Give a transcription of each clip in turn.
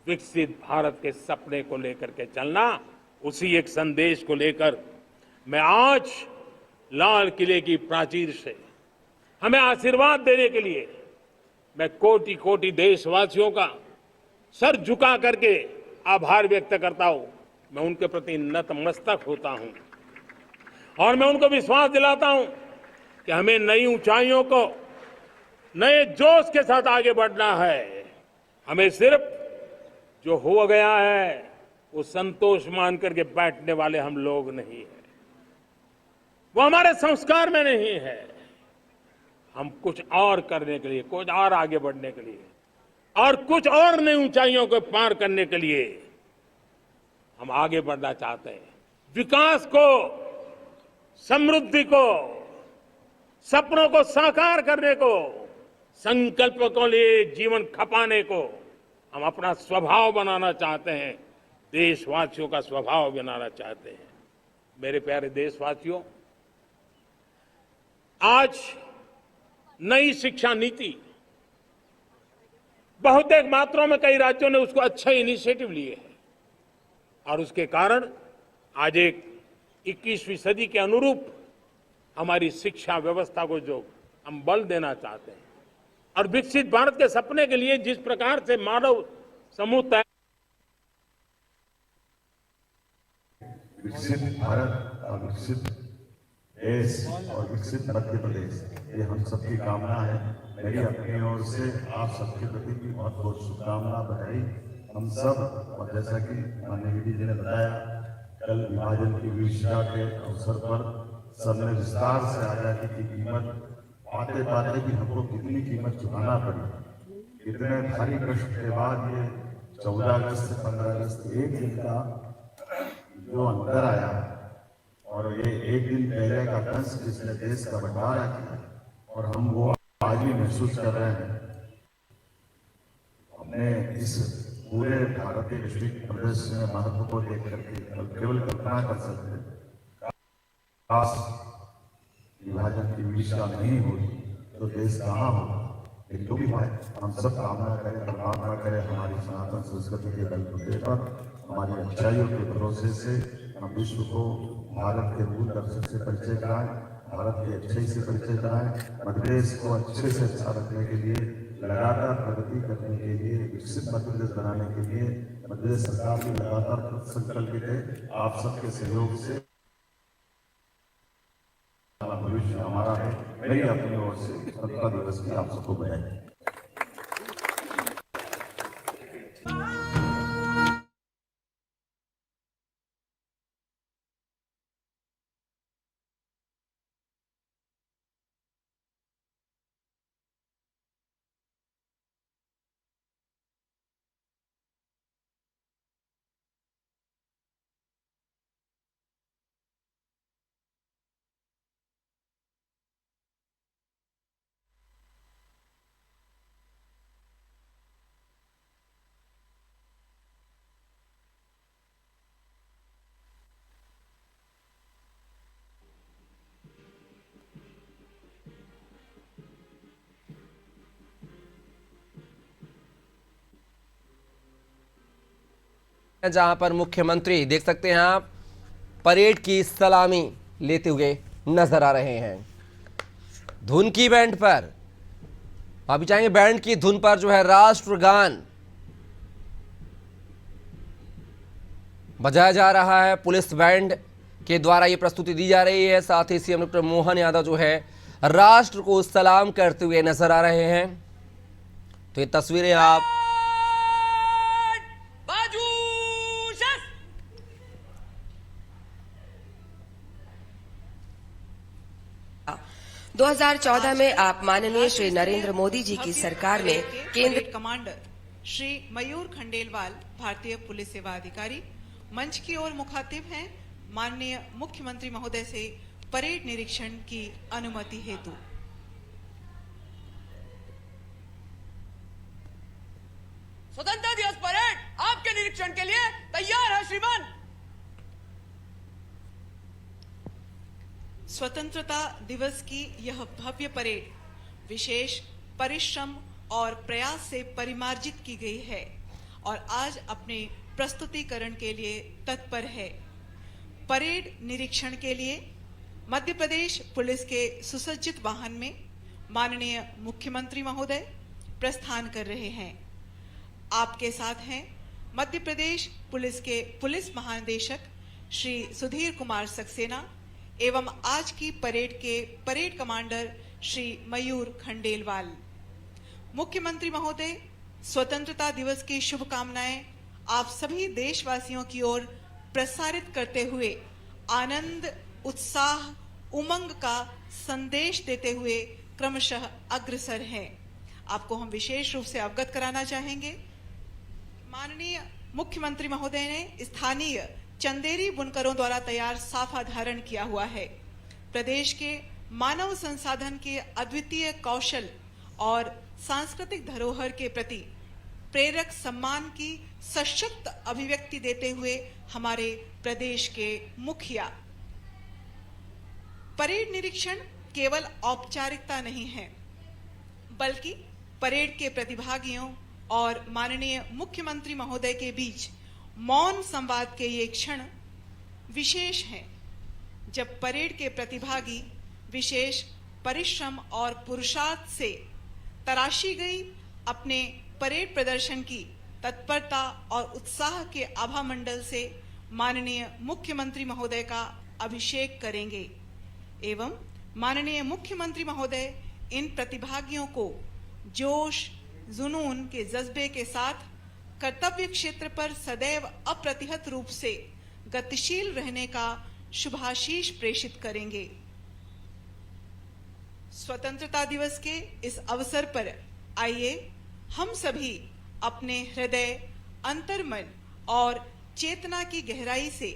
विकसित भारत के सपने को लेकर के चलना, उसी एक संदेश को लेकर मैं आज लाल किले की प्राचीर से हमें आशीर्वाद देने के लिए मैं कोटि कोटि देशवासियों का सर झुका करके आभार व्यक्त करता हूं। मैं उनके प्रति नतमस्तक होता हूं और मैं उनको विश्वास दिलाता हूं कि हमें नई ऊंचाइयों को नए जोश के साथ आगे बढ़ना है। हमें सिर्फ जो हो गया है वो संतोष मान करके बैठने वाले हम लोग नहीं हैं, वो हमारे संस्कार में नहीं है। हम कुछ और करने के लिए, कुछ और आगे बढ़ने के लिए और कुछ और नई ऊंचाइयों को पार करने के लिए हम आगे बढ़ना चाहते हैं। विकास को, समृद्धि को, सपनों को साकार करने को, संकल्प को लिए जीवन खपाने को हम अपना स्वभाव बनाना चाहते हैं, देशवासियों का स्वभाव बनाना चाहते हैं। मेरे प्यारे देशवासियों, आज नई शिक्षा नीति बहुतेक मात्राओं में कई राज्यों ने उसको अच्छे इनिशिएटिव लिए हैं और उसके कारण आज एक 21वीं सदी के अनुरूप हमारी शिक्षा व्यवस्था को जो हम बल देना चाहते हैं और विकसित भारत के सपने के लिए जिस प्रकार से मानव समूह तय विकसित भारत और विकसित देश और विकसित मध्य प्रदेश, ये हम सबकी कामना है। मेरी अपनी ओर से आप सबके प्रति भी बहुत बहुत शुभकामना, बधाई। हम सब, और जैसा कि माननीय विधि जी ने बताया, कल विभाजन की विशेषता के अवसर पर सबने विस्तार से आजादी की कीमत पाते पाते भी हमको कितनी कीमत चुकाना पड़ी। कितने भारी कष्ट के बाद ये 14 अगस्त 15 अगस्त एक दिन का जो अंतर आया और ये एक दिन पहले का कंस जिसने देश का बंटवारा किया और हम वो आज भी महसूस कर रहे हैं। हमने इस पूरे भारतीय वैश्विक परिदृश्य में महत्व को देख करके केवल कल्पना कर सकते हैं, काश विभाजन की विवशता नहीं होगी तो देश कहाँ होगा। लेकिन जो भी है, हम सब कामना करें, प्रार्थना करें हमारी सनातन संस्कृति के बलबूते पर, हमारी अच्छाइयों के भरोसे से हम विश्व को भारत के मूल दर्शन से परिचय कराएं, भारत की अच्छाई से परिचय कराएं, मध्य प्रदेश को अच्छे से अच्छा रखने के लिए, लगातार प्रगति करने के लिए, विकसित मध्य प्रदेश बनाने के लिए मध्य प्रदेश सरकार की लगातार संकल्पित है। आप सबके सहयोग से भविष्य हमारा है। मेरी अपनी ओर से स्वतंत्रता दिवस की आप सबको बधाई। जहां पर मुख्यमंत्री देख सकते हैं आप परेड की सलामी लेते हुए नजर आ रहे हैं। धुन की बैंड पर आप भी चाहेंगे, बैंड की धुन पर जो है राष्ट्रगान बजाया जा रहा है। पुलिस बैंड के द्वारा ये प्रस्तुति दी जा रही है। साथ ही सीएम डॉक्टर मोहन यादव जो है राष्ट्र को सलाम करते हुए नजर आ रहे हैं। तो ये तस्वीरें आप 2014 में आप माननीय श्री नरेंद्र मोदी जी की सरकार में केंद्र कमांडर श्री मयूर खंडेलवाल, भारतीय पुलिस सेवा अधिकारी, मंच की ओर मुखातिब हैं। माननीय मुख्यमंत्री महोदय से परेड निरीक्षण की अनुमति हेतु। स्वतंत्रता दिवस परेड आपके निरीक्षण के लिए तैयार है श्रीमान। स्वतंत्रता दिवस की यह भव्य परेड विशेष परिश्रम और प्रयास से परिमार्जित की गई है। और आज अपने प्रस्तुतिकरण के लिए तत्पर है। परेड निरीक्षण के लिए मध्य प्रदेश पुलिस के सुसज्जित वाहन में माननीय मुख्यमंत्री महोदय प्रस्थान कर रहे हैं। आपके साथ हैं मध्य प्रदेश पुलिस के पुलिस महानिदेशक श्री सुधीर कुमार सक्सेना एवं आज की परेड के परेड कमांडर श्री मयूर खंडेलवाल। मुख्यमंत्री महोदय, स्वतंत्रता दिवस की शुभकामनाएं आप सभी देशवासियों की ओर प्रसारित करते हुए आनंद, उत्साह, उमंग का संदेश देते हुए क्रमशः अग्रसर हैं। आपको हम विशेष रूप से अवगत कराना चाहेंगे, माननीय मुख्यमंत्री महोदय ने स्थानीय चंदेरी बुनकरों द्वारा तैयार साफा धारण किया हुआ है। प्रदेश के मानव संसाधन के अद्वितीय कौशल और सांस्कृतिक धरोहर के प्रति प्रेरक सम्मान की सशक्त अभिव्यक्ति देते हुए हमारे प्रदेश के मुखिया। परेड निरीक्षण केवल औपचारिकता नहीं है, बल्कि परेड के प्रतिभागियों और माननीय मुख्यमंत्री महोदय के बीच मौन संवाद के ये क्षण विशेष हैं, जब परेड के प्रतिभागी विशेष परिश्रम और पुरुषार्थ से तराशी गई अपने परेड प्रदर्शन की तत्परता और उत्साह के आभा मंडल से माननीय मुख्यमंत्री महोदय का अभिषेक करेंगे एवं माननीय मुख्यमंत्री महोदय इन प्रतिभागियों को जोश, जुनून के जज्बे के साथ कर्तव्य क्षेत्र पर सदैव अप्रतिहत रूप से गतिशील रहने का शुभाशीष प्रेषित करेंगे। स्वतंत्रता दिवस के इस अवसर पर आइए हम सभी अपने हृदय, अंतर्मन और चेतना की गहराई से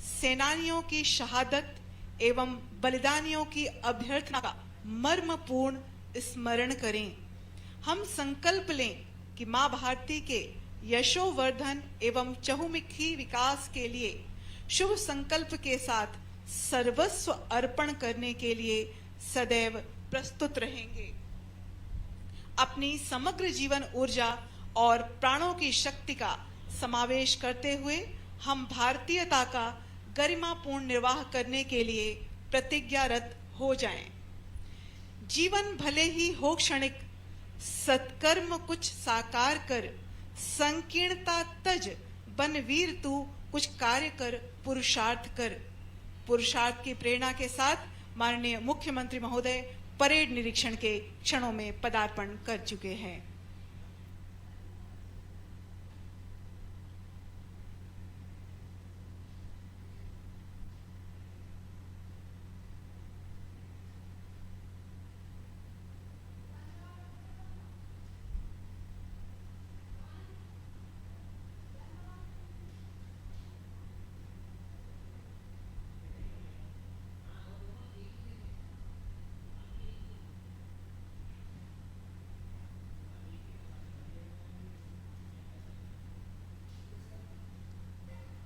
सेनानियों की शहादत एवं बलिदानियों की अभ्यर्थना का मर्मपूर्ण स्मरण करें। हम संकल्प लें कि मां भारती के यशोवर्धन एवं चहुमुखी विकास के लिए शुभ संकल्प के साथ सर्वस्व अर्पण करने के लिए सदैव प्रस्तुत रहेंगे। अपनी समग्र जीवन ऊर्जा और प्राणों की शक्ति का समावेश करते हुए हम भारतीयता का गरिमापूर्ण निर्वाह करने के लिए प्रतिज्ञारत हो जाएं। जीवन भले ही हो क्षणिक, सत्कर्म कुछ साकार कर, संकीर्णता तज, बन वीर तू कुछ कार्य कर, पुरुषार्थ कर। पुरुषार्थ की प्रेरणा के साथ माननीय मुख्यमंत्री महोदय परेड निरीक्षण के क्षणों में पदार्पण कर चुके हैं।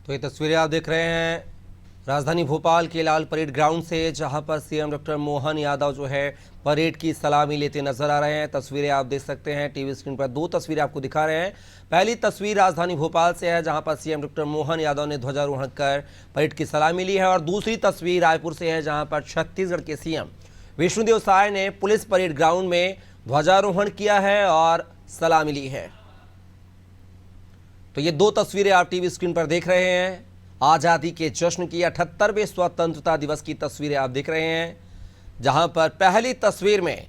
तो ये तस्वीरें आप देख रहे हैं राजधानी भोपाल के लाल परेड ग्राउंड से, जहां पर सीएम डॉक्टर मोहन यादव जो है परेड की सलामी लेते नजर आ रहे हैं। तस्वीरें आप देख सकते हैं टीवी स्क्रीन पर, दो तस्वीरें आपको दिखा रहे हैं। पहली तस्वीर राजधानी भोपाल से है, जहां पर सीएम डॉक्टर मोहन यादव ने ध्वजारोहण कर परेड की सलामी ली है, और दूसरी तस्वीर रायपुर से है, जहां पर छत्तीसगढ़ के सीएम विष्णुदेव साय ने पुलिस परेड ग्राउंड में ध्वजारोहण किया है और सलामी ली है। तो ये दो तस्वीरें आप टीवी स्क्रीन पर देख रहे हैं। आज़ादी के जश्न की 78वें स्वतंत्रता दिवस की तस्वीरें आप देख रहे हैं, जहां पर पहली तस्वीर में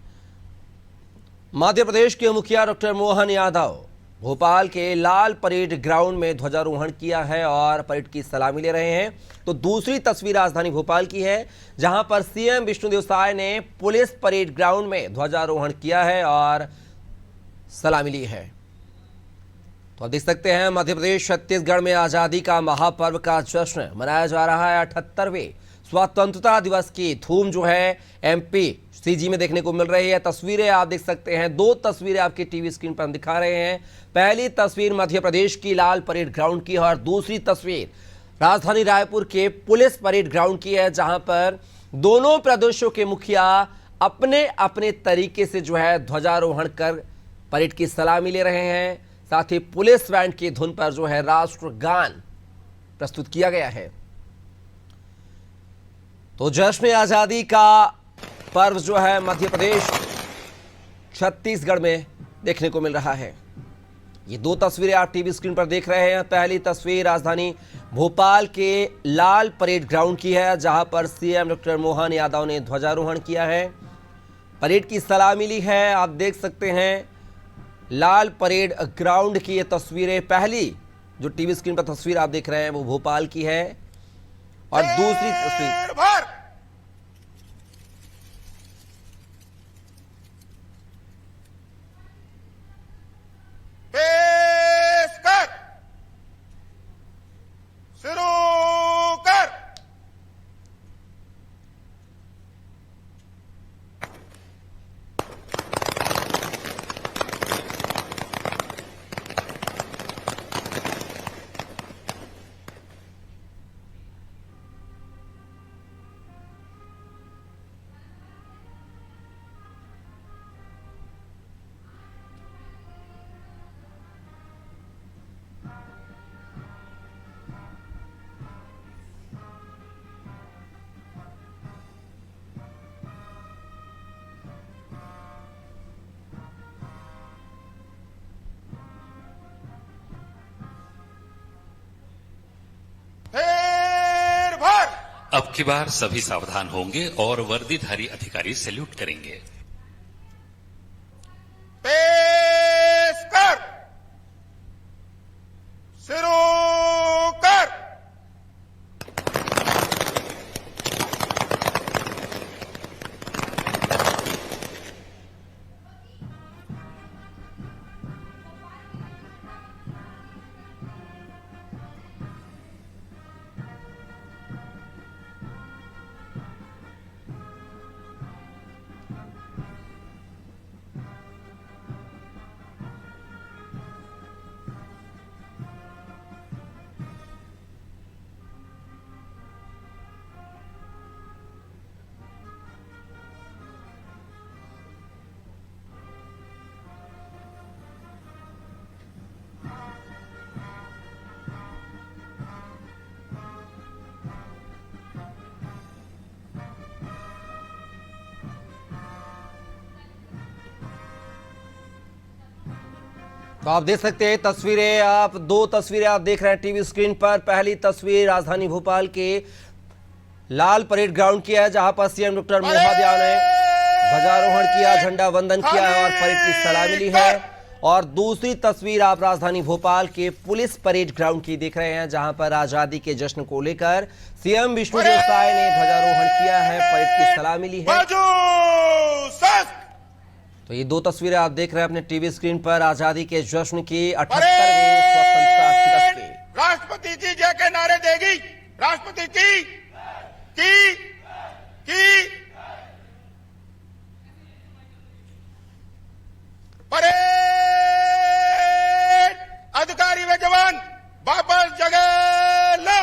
मध्य प्रदेश के मुखिया डॉक्टर मोहन यादव भोपाल के लाल परेड ग्राउंड में ध्वजारोहण किया है और परेड की सलामी ले रहे हैं। तो दूसरी तस्वीर राजधानी भोपाल की है, जहां पर सीएम विष्णुदेव साय ने पुलिस परेड ग्राउंड में ध्वजारोहण किया है और सलामी ली है। तो आप देख सकते हैं मध्य प्रदेश छत्तीसगढ़ में आज़ादी का महापर्व का जश्न मनाया जा रहा है। 78वें स्वतंत्रता दिवस की धूम जो है एमपी सीजी में देखने को मिल रही है। तस्वीरें आप देख सकते हैं, दो तस्वीरें आपकी टीवी स्क्रीन पर हम दिखा रहे हैं। पहली तस्वीर मध्य प्रदेश की लाल परेड ग्राउंड की है और दूसरी तस्वीर राजधानी रायपुर के पुलिस परेड ग्राउंड की है, जहां पर दोनों प्रदेशों के मुखिया अपने अपने तरीके से जो है ध्वजारोहण कर परेड की सलामी ले रहे हैं। साथ ही पुलिस बैंड की धुन पर जो है राष्ट्रगान प्रस्तुत किया गया है। तो जश्न आजादी का पर्व जो है मध्य प्रदेश छत्तीसगढ़ में देखने को मिल रहा है। ये दो तस्वीरें आप टीवी स्क्रीन पर देख रहे हैं। पहली तस्वीर राजधानी भोपाल के लाल परेड ग्राउंड की है, जहां पर सीएम डॉक्टर मोहन यादव ने ध्वजारोहण किया है, परेड की सलामी ली है। आप देख सकते हैं लाल परेड ग्राउंड की ये तस्वीरें। पहली जो टीवी स्क्रीन पर तस्वीर आप देख रहे हैं वो भोपाल की है, और दूसरी तस्वीर अब की बार सभी सावधान होंगे और वर्दीधारी अधिकारी सैल्यूट करेंगे। पेश कर, शुरू कर। तो आप देख सकते हैं दो तस्वीरें आप देख रहे हैं टीवी स्क्रीन पर। पहली तस्वीर राजधानी भोपाल के लाल परेड ग्राउंड की है, जहां पर सीएम डॉक्टर मोहन यादव ने ध्वजारोहण किया, झंडा वंदन किया और परेड की सलामी ली है। और दूसरी तस्वीर आप राजधानी भोपाल के पुलिस परेड ग्राउंड की देख रहे हैं, जहां पर आजादी के जश्न को लेकर सीएम विष्णुदेव साय ने ध्वजारोहण किया है, परेड की सलामी ली है। तो ये दो तस्वीरें आप देख रहे हैं अपने टीवी स्क्रीन पर आजादी के जश्न की 78वें स्वतंत्रता दिवस के। राष्ट्रपति की जय के नारे देगी, राष्ट्रपति की परेड अधिकारी व जवान वापस जगह लो।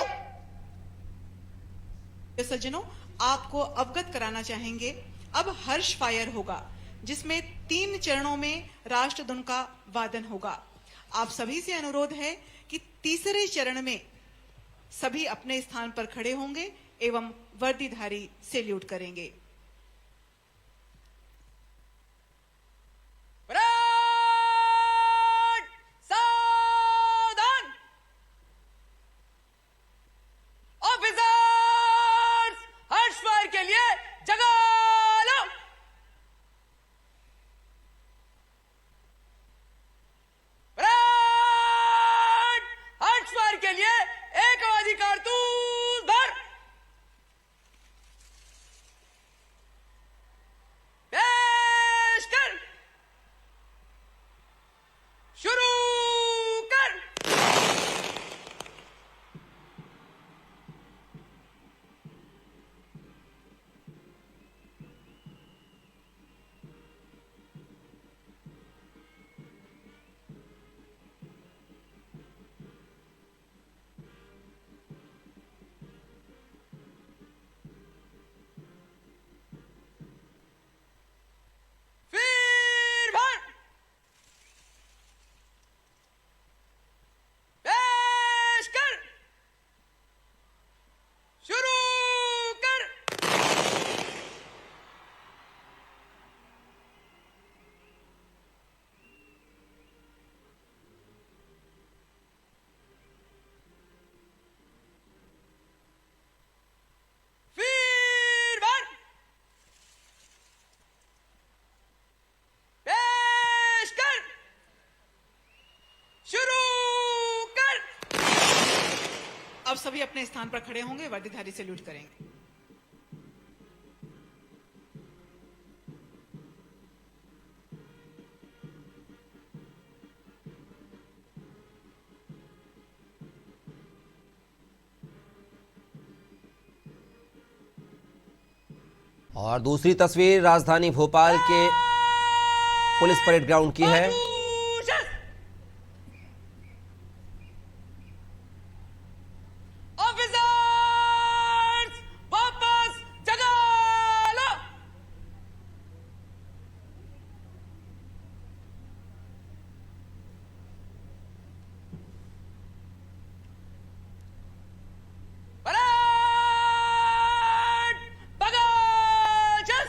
सज्जनों, आपको अवगत कराना चाहेंगे अब हर्ष फायर होगा, जिसमें 3 चरणों में राष्ट्रधुन का वादन होगा। आप सभी से अनुरोध है कि तीसरे चरण में सभी अपने स्थान पर खड़े होंगे एवं वर्दीधारी सैल्यूट करेंगे। सावधान, ऑफिसर्स हर्ष फायर के लिए जगह लो। हर्ष फायर के लिए एक आवाजी कारतूस भर। अब सभी अपने स्थान पर खड़े होंगे, वर्दीधारी सैल्यूट करेंगे। और दूसरी तस्वीर राजधानी भोपाल के पुलिस परेड ग्राउंड की है। ऑफिसर्स वापस जगह लो। परेड बगाचस।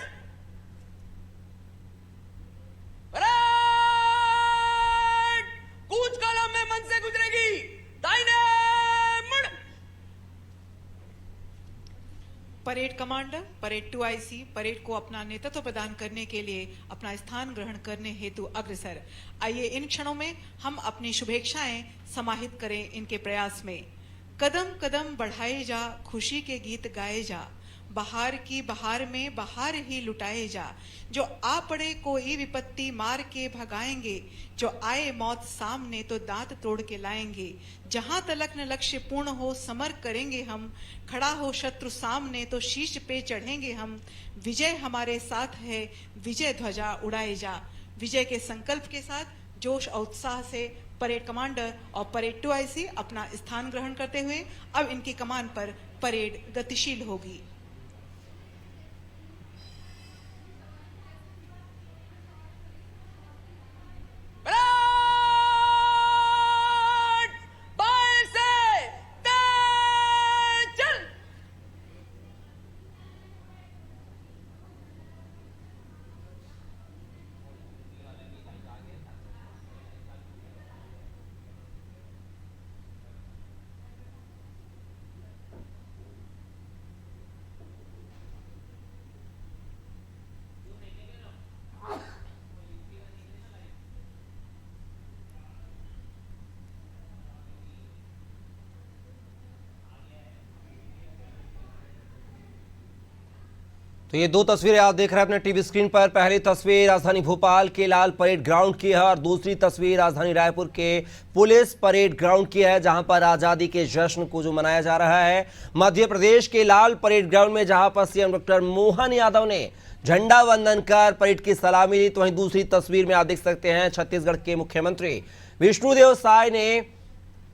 परेड कूच कॉलम में मन से गुजरेगी। दाहिने मुड़। Parade commander parade 2IC parade को अपना नेतृत्व प्रदान करने के लिए अपना स्थान ग्रहण करने हेतु अग्रसर। आइए इन क्षणों में हम अपनी शुभेच्छाएं समाहित करें इनके प्रयास में। कदम कदम बढ़ाए जा, खुशी के गीत गाए जा, बहार की बहार में बहार ही लुटाए जा। जो आ पड़े कोई विपत्ति मार के भगाएंगे, जो आए मौत सामने तो दांत तोड़ के लाएंगे। जहां तलक न लक्ष्य पूर्ण हो समर करेंगे हम, खड़ा हो शत्रु सामने तो शीश पे चढ़ेंगे हम। विजय हमारे साथ है, विजय ध्वजा उड़ाए जा। विजय के संकल्प के साथ जोश और उत्साह से परेड कमांडर और परेड 2IC अपना स्थान ग्रहण करते हुए अब इनकी कमान पर परेड गतिशील होगी। परेड बाएं से तेज चल। तो ये दो तस्वीरें आप देख रहे हैं अपने टीवी स्क्रीन पर। पहली तस्वीर राजधानी भोपाल के लाल परेड ग्राउंड की है और दूसरी तस्वीर राजधानी रायपुर के पुलिस परेड ग्राउंड की है, जहां पर आजादी के जश्न को जो मनाया जा रहा है। मध्य प्रदेश के लाल परेड ग्राउंड में जहां पर सीएम डॉक्टर मोहन यादव ने झंडा वंदन कर परेड की सलामी ली, तो वहीं दूसरी तस्वीर में आप देख सकते हैं छत्तीसगढ़ के मुख्यमंत्री विष्णुदेव साय ने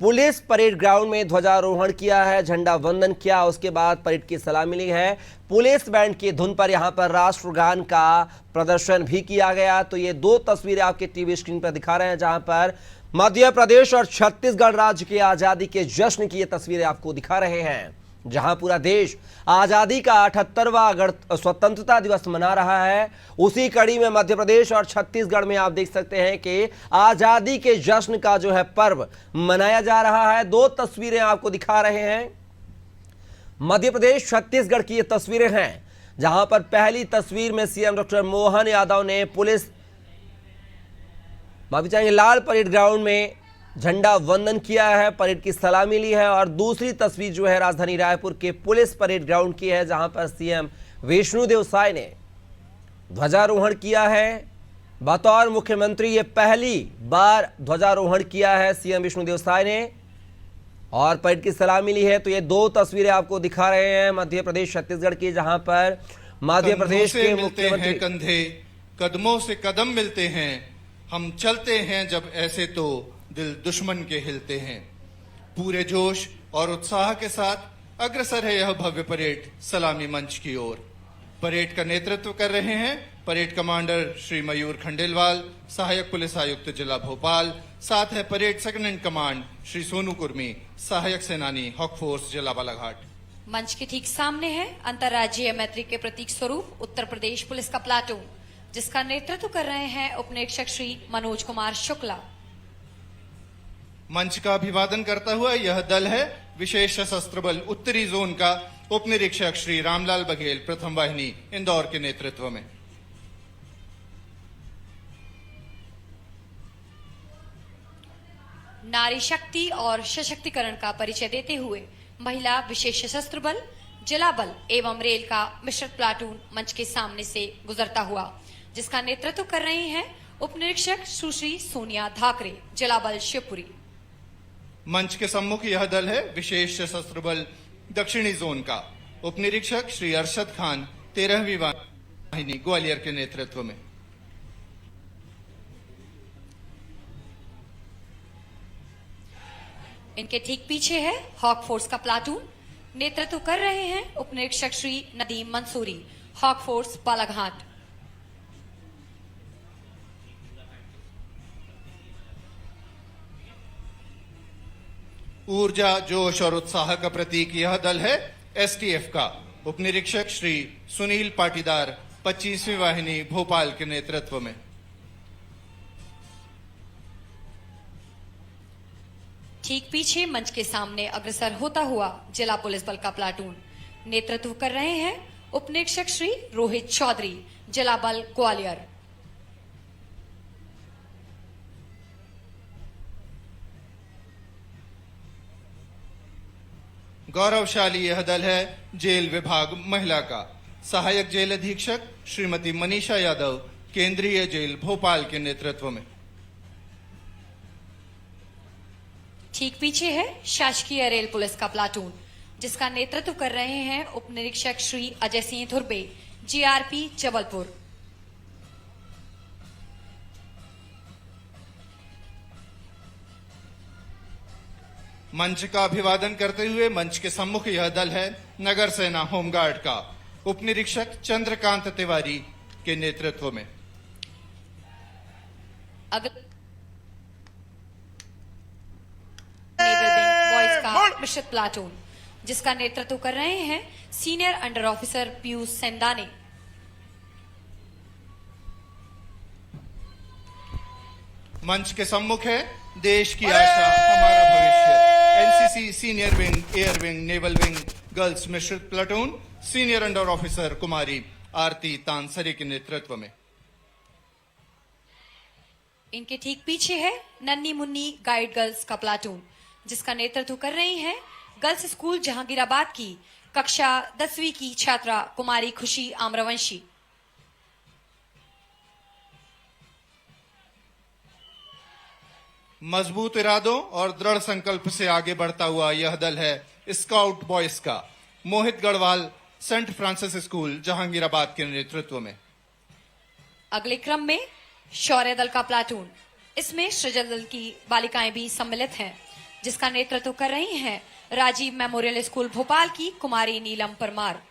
पुलिस परेड ग्राउंड में ध्वजारोहण किया है, झंडा वंदन किया, उसके बाद परेड की सलामी ली है। पुलिस बैंड की धुन पर यहां पर राष्ट्रगान का प्रदर्शन भी किया गया। तो ये दो तस्वीरें आपके टीवी स्क्रीन पर दिखा रहे हैं, जहां पर मध्य प्रदेश और छत्तीसगढ़ राज्य के आजादी के जश्न की ये तस्वीरें आपको दिखा रहे हैं, जहां पूरा देश आजादी का 78वां स्वतंत्रता दिवस मना रहा है। उसी कड़ी में मध्य प्रदेश और छत्तीसगढ़ में आप देख सकते हैं कि आजादी के जश्न का जो है पर्व मनाया जा रहा है। दो तस्वीरें आपको दिखा रहे हैं, मध्य प्रदेश छत्तीसगढ़ की ये तस्वीरें हैं, जहां पर पहली तस्वीर में सीएम डॉक्टर मोहन यादव ने पुलिस माफी चाहेंगे लाल परेड ग्राउंड में झंडा वंदन किया है, परेड की सलामी ली है। और दूसरी तस्वीर जो है राजधानी रायपुर के पुलिस परेड ग्राउंड की है, जहां पर सीएम विष्णुदेव साय ने ध्वजारोहण किया है। बतौर मुख्यमंत्री ये पहली बार ध्वजारोहण किया है सीएम विष्णुदेव साय ने और परेड की सलामी ली है। तो ये दो तस्वीरें आपको दिखा रहे हैं मध्य प्रदेश छत्तीसगढ़ की, जहां पर मध्य प्रदेश के मुख्यमंत्री कंधे कदमों से कदम मिलते हैं, हम चलते हैं जब ऐसे तो दिल दुश्मन के हिलते हैं। पूरे जोश और उत्साह के साथ अग्रसर है यह भव्य परेड सलामी मंच की ओर। परेड का नेतृत्व कर रहे हैं परेड कमांडर श्री मयूर खंडेलवाल, सहायक पुलिस आयुक्त जिला भोपाल। साथ है parade second in command Shri Sonu Kurmi, सहायक सेनानी हॉक फोर्स जिला बालाघाट। मंच के ठीक सामने है अंतर्राज्यीय मैत्री के प्रतीक स्वरूप उत्तर प्रदेश पुलिस का प्लाटून, जिसका नेतृत्व कर रहे हैं उपनिरीक्षक श्री मनोज कुमार शुक्ला। मंच का अभिवादन करता हुआ यह दल है विशेष सशस्त्र बल उत्तरी जोन का उपनिरीक्षक श्री रामलाल बघेल, प्रथम वाहिनी, इंदौर के नेतृत्व में। नारी शक्ति और सशक्तिकरण का परिचय देते हुए महिला विशेष सशस्त्र बल, जिला बल एवं रेल का मिश्रित प्लाटून मंच के सामने से गुजरता हुआ, जिसका नेतृत्व कर रही हैं उप निरीक्षक सुश्री सोनिया धाकरे, जिला बल शिवपुरी। मंच के सम्मुख यह दल है विशेष सशस्त्र बल दक्षिणी जोन का उप निरीक्षक श्री अरशद खान 13वीं वाहिनी ग्वालियर के नेतृत्व में। इनके ठीक पीछे है हॉक फोर्स का प्लाटून, नेतृत्व कर रहे हैं उप निरीक्षक श्री नदीम मंसूरी, हॉक फोर्स बालाघाट। ऊर्जा, जोश और उत्साह का प्रतीक यह दल है एसटीएफ का उप निरीक्षक श्री सुनील पाटीदार 25वीं वाहिनी भोपाल के नेतृत्व में। ठीक पीछे मंच के सामने अग्रसर होता हुआ जिला पुलिस बल का प्लाटून, नेतृत्व कर रहे हैं उप निरीक्षक श्री रोहित चौधरी, जिला बल ग्वालियर। गौरवशाली यह दल है जेल विभाग महिला का सहायक जेल अधीक्षक श्रीमती मनीषा यादव, केंद्रीय जेल भोपाल के नेतृत्व में। ठीक पीछे है शासकीय रेल पुलिस का प्लाटून, जिसका नेतृत्व कर रहे हैं उप निरीक्षक श्री अजय सिंह धुर्बे, जीआरपी जबलपुर। मंच का अभिवादन करते हुए मंच के सम्मुख यह दल है नगर सेना होमगार्ड का उप निरीक्षक चंद्रकांत तिवारी के नेतृत्व में। बॉयज का मिश्रित प्लाटून, जिसका नेतृत्व कर रहे हैं सीनियर अंडर ऑफिसर पीयूष सेंदाने। मंच के सम्मुख है देश की आशा हमारा भविष्य NCC senior wing, air wing, naval wing girls मिश्रित प्लाटून, सीनियर अंडर ऑफिसर कुमारी आरती तानसरी के नेतृत्व में। इनके ठीक पीछे है नन्नी मुन्नी गाइड गर्ल्स का प्लाटून, जिसका नेतृत्व कर रही हैं गर्ल्स स्कूल जहांगीराबाद की कक्षा 10वीं की छात्रा कुमारी खुशी आम्रवंशी। मजबूत इरादों और दृढ़ संकल्प से आगे बढ़ता हुआ यह दल है स्काउट बॉयज का Mohit Garhwal, saint Francis school Jahangirabad के नेतृत्व में। अगले क्रम में शौर्य दल का प्लाटून, इसमें सृजल दल की बालिकाएं भी सम्मिलित हैं, जिसका नेतृत्व कर रही हैं राजीव मेमोरियल स्कूल भोपाल की कुमारी नीलम परमार।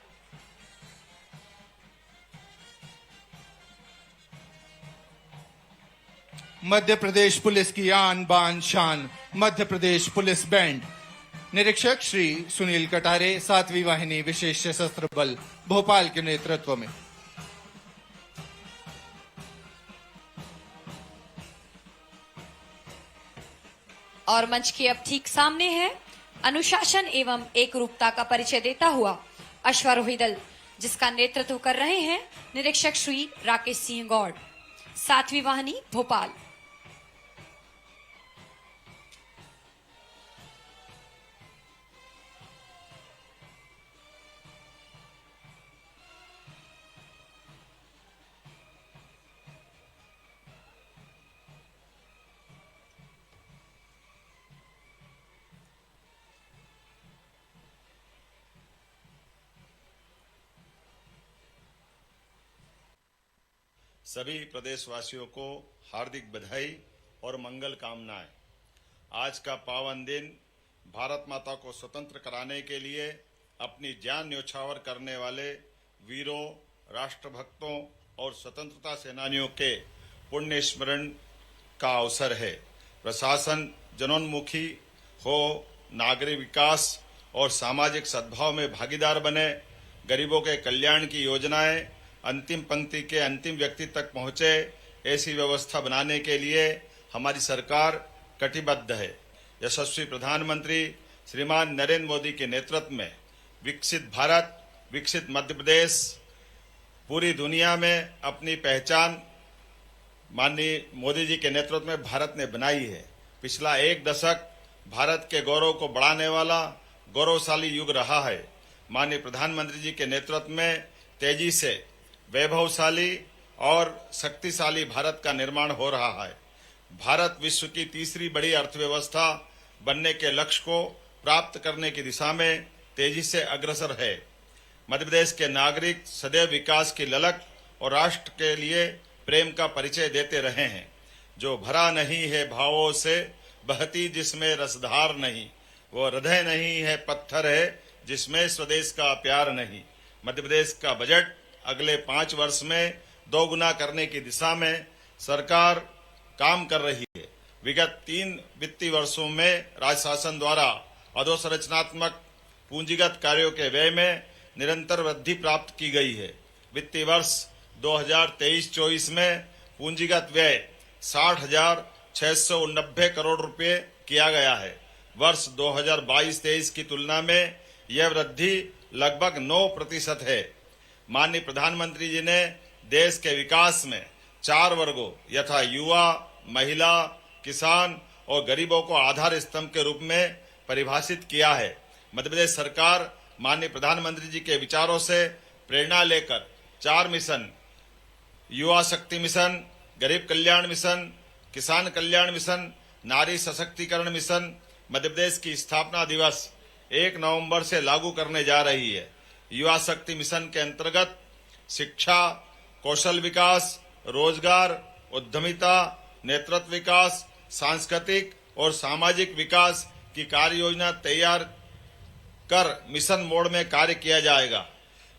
मध्य प्रदेश पुलिस की आन बान शान मध्य प्रदेश पुलिस बैंड, निरीक्षक श्री सुनील कटारे, 7वीं वाहिनी विशेष सशस्त्र बल भोपाल के नेतृत्व में। और मंच के अब ठीक सामने है अनुशासन एवं एकरूपता का परिचय देता हुआ अश्वारोही दल, जिसका नेतृत्व कर रहे हैं निरीक्षक श्री राकेश सिंह गौड़, 7वीं वाहिनी भोपाल। सभी प्रदेशवासियों को हार्दिक बधाई और मंगल कामनाएं। आज का पावन दिन भारत माता को स्वतंत्र कराने के लिए अपनी जान न्यौछावर करने वाले वीरों, राष्ट्रभक्तों और स्वतंत्रता सेनानियों के पुण्य स्मरण का अवसर है। प्रशासन जनोन्मुखी हो, नागरिक विकास और सामाजिक सद्भाव में भागीदार बने, गरीबों के कल्याण की योजनाएं अंतिम पंक्ति के अंतिम व्यक्ति तक पहुंचे, ऐसी व्यवस्था बनाने के लिए हमारी सरकार कटिबद्ध है। यशस्वी प्रधानमंत्री श्रीमान नरेंद्र मोदी के नेतृत्व में विकसित भारत, विकसित मध्य प्रदेश पूरी दुनिया में अपनी पहचान माननीय मोदी जी के नेतृत्व में भारत ने बनाई है। पिछला एक दशक भारत के गौरव को बढ़ाने वाला, गौरवशाली युग रहा है। माननीय प्रधानमंत्री जी के नेतृत्व में तेजी से वैभवशाली और शक्तिशाली भारत का निर्माण हो रहा है। भारत विश्व की तीसरी बड़ी अर्थव्यवस्था बनने के लक्ष्य को प्राप्त करने की दिशा में तेजी से अग्रसर है। मध्य प्रदेश के नागरिक सदैव विकास की ललक और राष्ट्र के लिए प्रेम का परिचय देते रहे हैं। जो भरा नहीं है भावों से, बहती जिसमें रसधार नहीं, वो हृदय नहीं है पत्थर है जिसमें स्वदेश का प्यार नहीं। मध्य प्रदेश का बजट अगले 5 वर्ष में 2 गुना करने की दिशा में सरकार काम कर रही है। विगत 3 वित्तीय वर्षों में राज्य शासन द्वारा अधोसंरचनात्मक पूंजीगत कार्यों के व्यय में निरंतर वृद्धि प्राप्त की गई है। वित्तीय वर्ष 2023-24 में पूंजीगत व्यय 60,690 करोड़ रुपए किया गया है। वर्ष 2022-23 की तुलना में यह वृद्धि लगभग 9% है। माननीय प्रधानमंत्री जी ने देश के विकास में 4 वर्गों यथा युवा, महिला, किसान और गरीबों को आधार स्तंभ के रूप में परिभाषित किया है। मध्य प्रदेश सरकार माननीय प्रधानमंत्री जी के विचारों से प्रेरणा लेकर 4 मिशन, युवा शक्ति मिशन, गरीब कल्याण मिशन, किसान कल्याण मिशन, नारी सशक्तिकरण मिशन मध्य प्रदेश की स्थापना दिवस 1 नवंबर से लागू करने जा रही है। युवा शक्ति मिशन के अंतर्गत शिक्षा, कौशल विकास, रोजगार, उद्यमिता, नेतृत्व विकास, सांस्कृतिक और सामाजिक विकास की कार्य योजना तैयार कर मिशन मोड में कार्य किया जाएगा।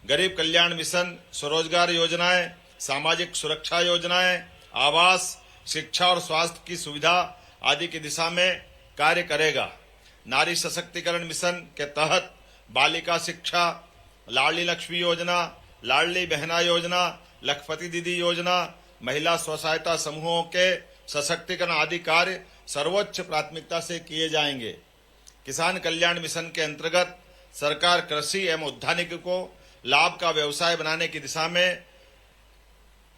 गरीब कल्याण मिशन स्वरोजगार योजनाएं, सामाजिक सुरक्षा योजनाएं, आवास, शिक्षा और स्वास्थ्य की सुविधा आदि की दिशा में कार्य करेगा। नारी सशक्तिकरण मिशन के तहत बालिका शिक्षा, लाडली लक्ष्मी योजना, लाडली बहना योजना, लखपति दीदी योजना, महिला स्वसहायता समूहों के सशक्तिकरण आदि कार्य सर्वोच्च प्राथमिकता से किए जाएंगे। किसान कल्याण मिशन के अंतर्गत सरकार कृषि एवं उद्यानिकी को लाभ का व्यवसाय बनाने की दिशा में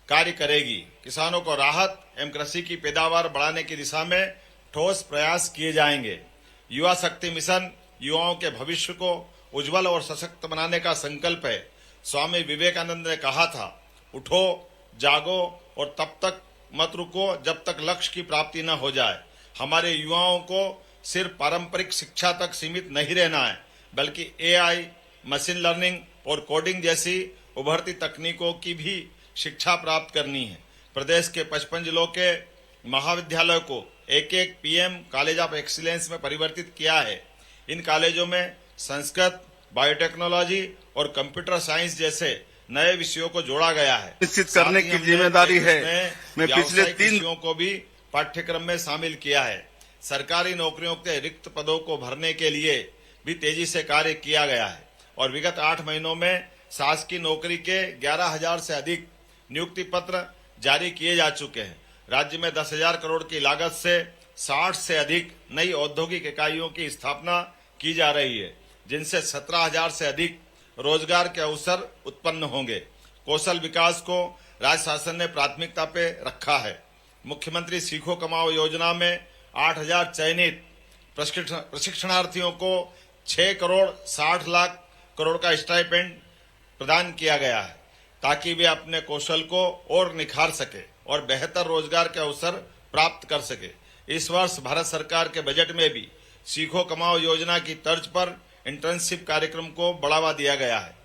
कार्य करेगी। किसानों को राहत एवं कृषि की पैदावार बढ़ाने की दिशा में ठोस प्रयास किए जाएंगे। युवा शक्ति मिशन युवाओं के भविष्य को उज्जवल और सशक्त बनाने का संकल्प है। स्वामी विवेकानंद ने कहा था, उठो, जागो और तब तक मत रुको जब तक लक्ष्य की प्राप्ति न हो जाए। हमारे युवाओं को सिर्फ पारंपरिक शिक्षा तक सीमित नहीं रहना है, बल्कि एआई, मशीन लर्निंग और कोडिंग जैसी उभरती तकनीकों की भी शिक्षा प्राप्त करनी है। प्रदेश के 55 जिलों के महाविद्यालयों को एक पीएम कॉलेज ऑफ एक्सीलेंस में परिवर्तित किया है। इन कॉलेजों में संस्कृत, बायोटेक्नोलॉजी और कंप्यूटर साइंस जैसे नए विषयों को जोड़ा गया है। निश्चित करने की जिम्मेदारी है। मैं पिछले 3 विषयों को भी पाठ्यक्रम में शामिल किया है। सरकारी नौकरियों के रिक्त पदों को भरने के लिए भी तेजी से कार्य किया गया है और विगत 8 महीनों में शासकीय नौकरी के 11,000 से अधिक नियुक्ति पत्र जारी किए जा चुके हैं। राज्य में 10,000 करोड़ की लागत से 60 से अधिक नई औद्योगिक इकाइयों की स्थापना की जा रही है, जिनसे 17,000 से अधिक रोजगार के अवसर उत्पन्न होंगे। कौशल विकास को राज्य शासन ने प्राथमिकता पे रखा है। मुख्यमंत्री सीखो कमाओ योजना में 8,000 चयनित प्रशिक्षणार्थियों को 6 करोड़ 60 लाख करोड़ का स्टाइपेंड प्रदान किया गया है, ताकि वे अपने कौशल को और निखार सके और बेहतर रोजगार के अवसर प्राप्त कर सके। इस वर्ष भारत सरकार के बजट में भी सीखो कमाओ योजना की तर्ज पर इंटर्नशिप कार्यक्रम को बढ़ावा दिया गया है।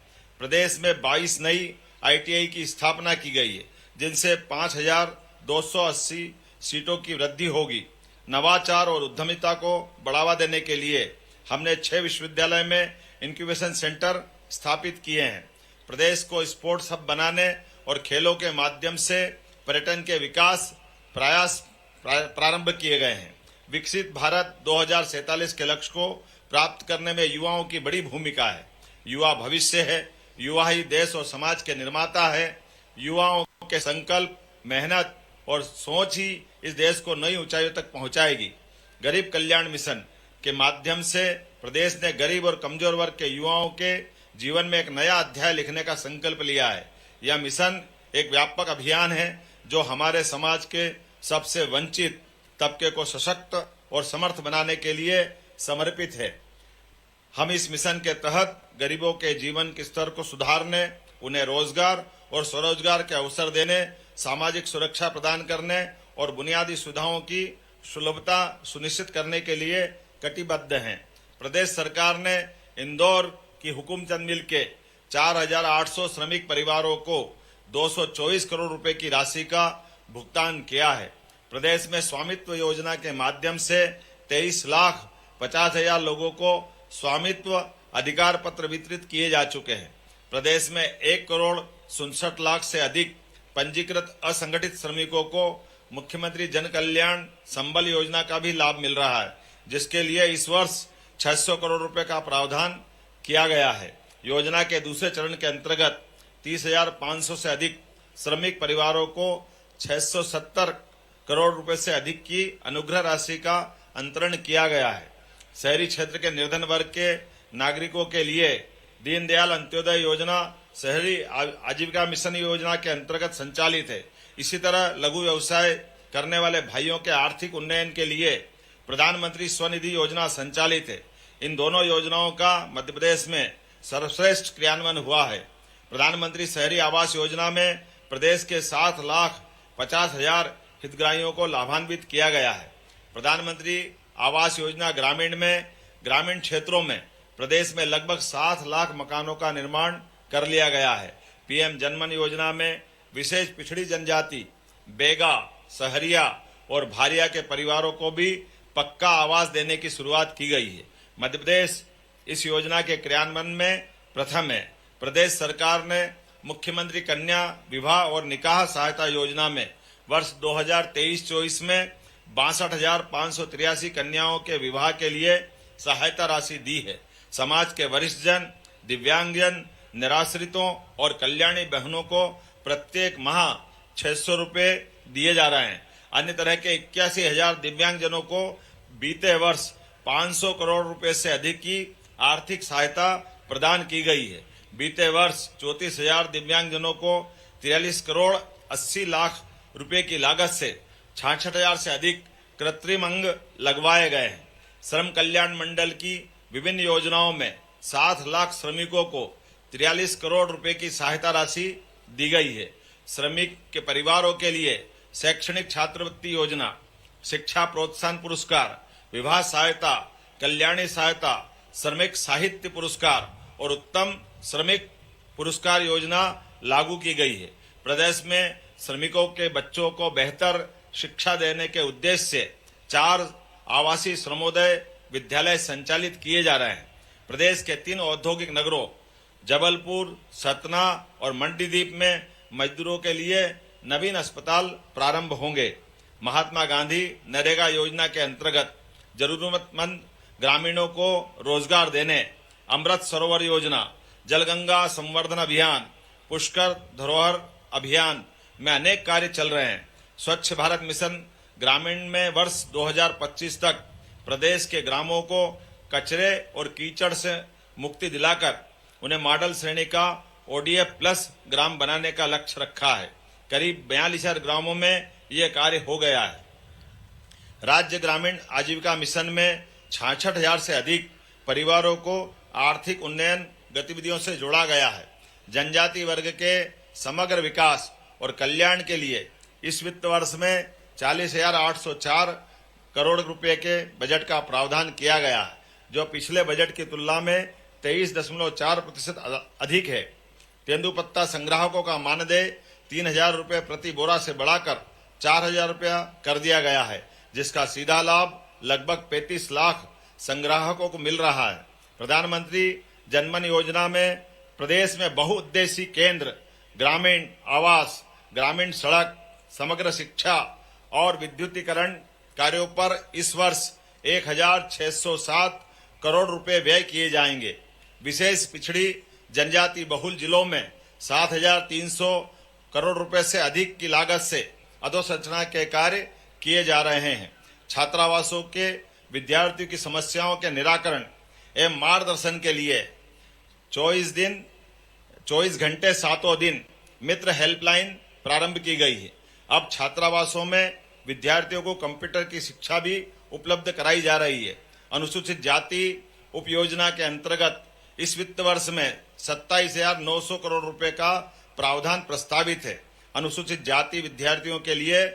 प्रदेश में 22 नई आईटीआई की स्थापना की गई है, जिनसे 5,280 सीटों की वृद्धि होगी। नवाचार और उद्यमिता को बढ़ावा देने के लिए हमने 6 विश्वविद्यालय में इंक्यूबेशन सेंटर स्थापित किए हैं। प्रदेश को स्पोर्ट्स हब बनाने और खेलों के माध्यम से पर्यटन के विकास प्रयास प्रारंभ किए गए हैं। विकसित भारत 2047 के लक्ष्य को प्राप्त करने में युवाओं की बड़ी भूमिका है। युवा भविष्य है, युवा ही देश और समाज के निर्माता है। युवाओं के संकल्प, मेहनत और सोच ही इस देश को नई ऊंचाइयों तक पहुंचाएगी। गरीब कल्याण मिशन के माध्यम से प्रदेश ने गरीब और कमजोर वर्ग के युवाओं के जीवन में एक नया अध्याय लिखने का संकल्प लिया है। यह मिशन एक व्यापक अभियान है जो हमारे समाज के सबसे वंचित तबके को सशक्त और समर्थ बनाने के लिए समर्पित है। हम इस मिशन के तहत गरीबों के जीवन के स्तर को सुधारने, उन्हें रोजगार और स्वरोजगार के अवसर देने, सामाजिक सुरक्षा प्रदान करने और बुनियादी सुविधाओं की सुलभता सुनिश्चित करने के लिए कटिबद्ध हैं। प्रदेश सरकार ने इंदौर की हुकुमचंद मिल के 4,800 श्रमिक परिवारों को 224 करोड़ रुपए की राशि का भुगतान किया है। प्रदेश में स्वामित्व योजना के माध्यम से 23,50,000 लोगों को स्वामित्व अधिकार पत्र वितरित किए जा चुके हैं। प्रदेश में 1,67,00,000 से अधिक पंजीकृत असंगठित श्रमिकों को मुख्यमंत्री जन कल्याण संबल योजना का भी लाभ मिल रहा है, जिसके लिए इस वर्ष 600 करोड़ रुपए का प्रावधान किया गया है। योजना के दूसरे चरण के अंतर्गत 30,500 से अधिक श्रमिक परिवारों को 670 करोड़ रुपए से अधिक की अनुग्रह राशि का अंतरण किया गया है। शहरी क्षेत्र के निर्धन वर्ग के नागरिकों के लिए दीनदयाल अंत्योदय योजना शहरी आजीविका मिशन योजना के अंतर्गत संचालित है। इसी तरह लघु व्यवसाय करने वाले भाइयों के आर्थिक उन्नयन के लिए प्रधानमंत्री स्वनिधि योजना संचालित है। इन दोनों योजनाओं का मध्य प्रदेश में सर्वश्रेष्ठ क्रियान्वयन हुआ है। प्रधानमंत्री शहरी आवास योजना में प्रदेश के 7,50,000 हितग्राहियों को लाभान्वित किया गया है। प्रधानमंत्री आवास योजना ग्रामीण में ग्रामीण क्षेत्रों में प्रदेश में लगभग 7 लाख मकानों का निर्माण कर लिया गया है। पीएम जनमन योजना में विशेष पिछड़ी जनजाति, बेगा, सहरिया और भारिया के परिवारों को भी पक्का आवास देने की शुरुआत की गई है। मध्य प्रदेश इस योजना के क्रियान्वयन में प्रथम है। प्रदेश सरकार ने मुख्यमंत्री कन्या विवाह और निकाह सहायता योजना में वर्ष 2023-24 में 62,583 कन्याओं के विवाह के लिए सहायता राशि दी है। समाज के वरिष्ठ जन, दिव्यांगजन, निराश्रितों और कल्याणी बहनों को प्रत्येक माह 600 रुपए दिए जा रहे हैं। अन्य तरह के 81,000 दिव्यांगजनों को बीते वर्ष 500 करोड़ रुपए से अधिक की आर्थिक सहायता प्रदान की गई है। बीते वर्ष 34,000 दिव्यांगजनों को 43 करोड़ 80 लाख रुपए की लागत से 66,000 से अधिक कृत्रिम अंग लगवाए गए हैं। श्रम कल्याण मंडल की विभिन्न योजनाओं में 7 लाख श्रमिकों को 43 करोड़ रुपए की सहायता राशि दी गई है। श्रमिक के परिवारों के लिए शैक्षणिक छात्रवृत्ति योजना, शिक्षा प्रोत्साहन पुरस्कार, विवाह सहायता, कल्याणी सहायता, श्रमिक साहित्य पुरस्कार और उत्तम श्रमिक पुरस्कार योजना लागू की गई है। प्रदेश में श्रमिकों के बच्चों को बेहतर शिक्षा देने के उद्देश्य से 4 आवासीय श्रमोदय विद्यालय संचालित किए जा रहे हैं। प्रदेश के 3 औद्योगिक नगरों जबलपुर, सतना और मंडीदीप में मजदूरों के लिए नवीन अस्पताल प्रारंभ होंगे। महात्मा गांधी नरेगा योजना के अंतर्गत जरूरतमंद ग्रामीणों को रोजगार देने अमृत सरोवर योजना, जलगंगा संवर्धन अभियान, पुष्कर धरोहर अभियान में अनेक कार्य चल रहे हैं। स्वच्छ भारत मिशन ग्रामीण में वर्ष 2025 तक प्रदेश के ग्रामों को कचरे और कीचड़ से मुक्ति दिलाकर उन्हें मॉडल श्रेणी का ODF प्लस ग्राम बनाने का लक्ष्य रखा है। करीब 42,000 ग्रामों में यह कार्य हो गया है। राज्य ग्रामीण आजीविका मिशन में 66,000 से अधिक परिवारों को आर्थिक उन्नयन गतिविधियों से जोड़ा गया है। जनजाति वर्ग के समग्र विकास और कल्याण के लिए इस वित्त वर्ष में 40,804 करोड़ रुपए के बजट का प्रावधान किया गया है, जो पिछले बजट की तुलना में 23.4% अधिक है। तेंदुपत्ता संग्राहकों का मानदेय 3,000 रुपए प्रति बोरा से बढ़ाकर 4,000 रुपया कर दिया गया है, जिसका सीधा लाभ लगभग 35 लाख संग्राहकों को मिल रहा है। प्रधानमंत्री जनमन योजना में प्रदेश में बहुउद्देशीय केंद्र, ग्रामीण आवास, ग्रामीण सड़क, समग्र शिक्षा और विद्युतीकरण कार्यों पर इस वर्ष 1,607 करोड़ रुपए व्यय किए जाएंगे। विशेष पिछड़ी जनजाति बहुल जिलों में 7,300 करोड़ रुपए से अधिक की लागत से अधोसंरचना के कार्य किए जा रहे हैं। छात्रावासों के विद्यार्थियों की समस्याओं के निराकरण एवं मार्गदर्शन के लिए 24 घंटे 7 दिन मित्र हेल्पलाइन प्रारंभ की गई है। अब छात्रावासों में विद्यार्थियों को कंप्यूटर की शिक्षा भी उपलब्ध कराई जा रही है। अनुसूचित जाति उपयोजना के अंतर्गत इस वित्त वर्ष में 27,900 करोड़ रुपए का प्रावधान प्रस्तावित है। अनुसूचित जाति विद्यार्थियों के लिए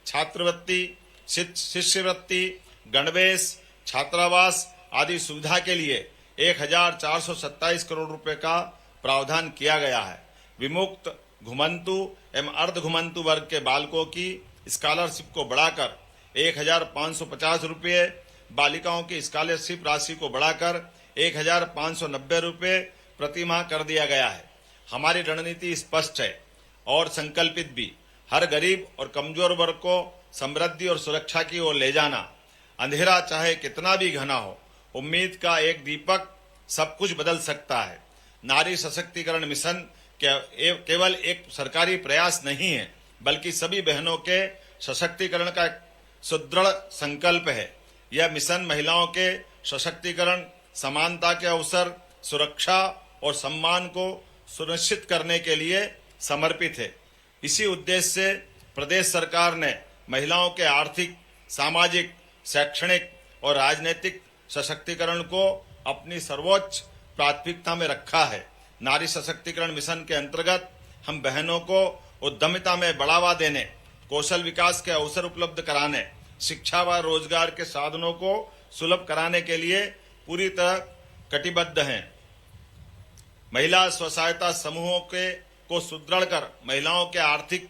छात्रवृत्ति, शिष्यवृत्ति, गणवेश, छात्रावास आदि सुविधा के लिए 1,427 करोड़ रुपए का प्रावधान किया गया है। विमुक्त, घुमंतु एवं अर्ध घुमंतु वर्ग के बालकों की स्कॉलरशिप को बढ़ाकर 1,550 रुपये, बालिकाओं की स्कॉलरशिप राशि को बढ़ाकर 1,590 रुपये प्रति माह कर दिया गया है। हमारी रणनीति स्पष्ट है और संकल्पित भी। हर गरीब और कमजोर वर्ग को समृद्धि और सुरक्षा की ओर ले जाना। अंधेरा चाहे कितना भी घना हो, उम्मीद का एक दीपक सब कुछ बदल सकता है। नारी सशक्तिकरण मिशन केवल एक सरकारी प्रयास नहीं है, बल्कि सभी बहनों के सशक्तिकरण का एक सुदृढ़ संकल्प है। यह मिशन महिलाओं के सशक्तिकरण, समानता के अवसर, सुरक्षा और सम्मान को सुनिश्चित करने के लिए समर्पित है। इसी उद्देश्य से प्रदेश सरकार ने महिलाओं के आर्थिक, सामाजिक, शैक्षणिक और राजनीतिक सशक्तिकरण को अपनी सर्वोच्च प्राथमिकता में रखा है। नारी सशक्तिकरण मिशन के अंतर्गत हम बहनों को उद्यमिता में बढ़ावा देने, कौशल विकास के अवसर उपलब्ध कराने, शिक्षा व रोजगार के साधनों को सुलभ कराने के लिए पूरी तरह कटिबद्ध हैं। महिला स्वसहायता समूहों को सुदृढ़ कर महिलाओं के आर्थिक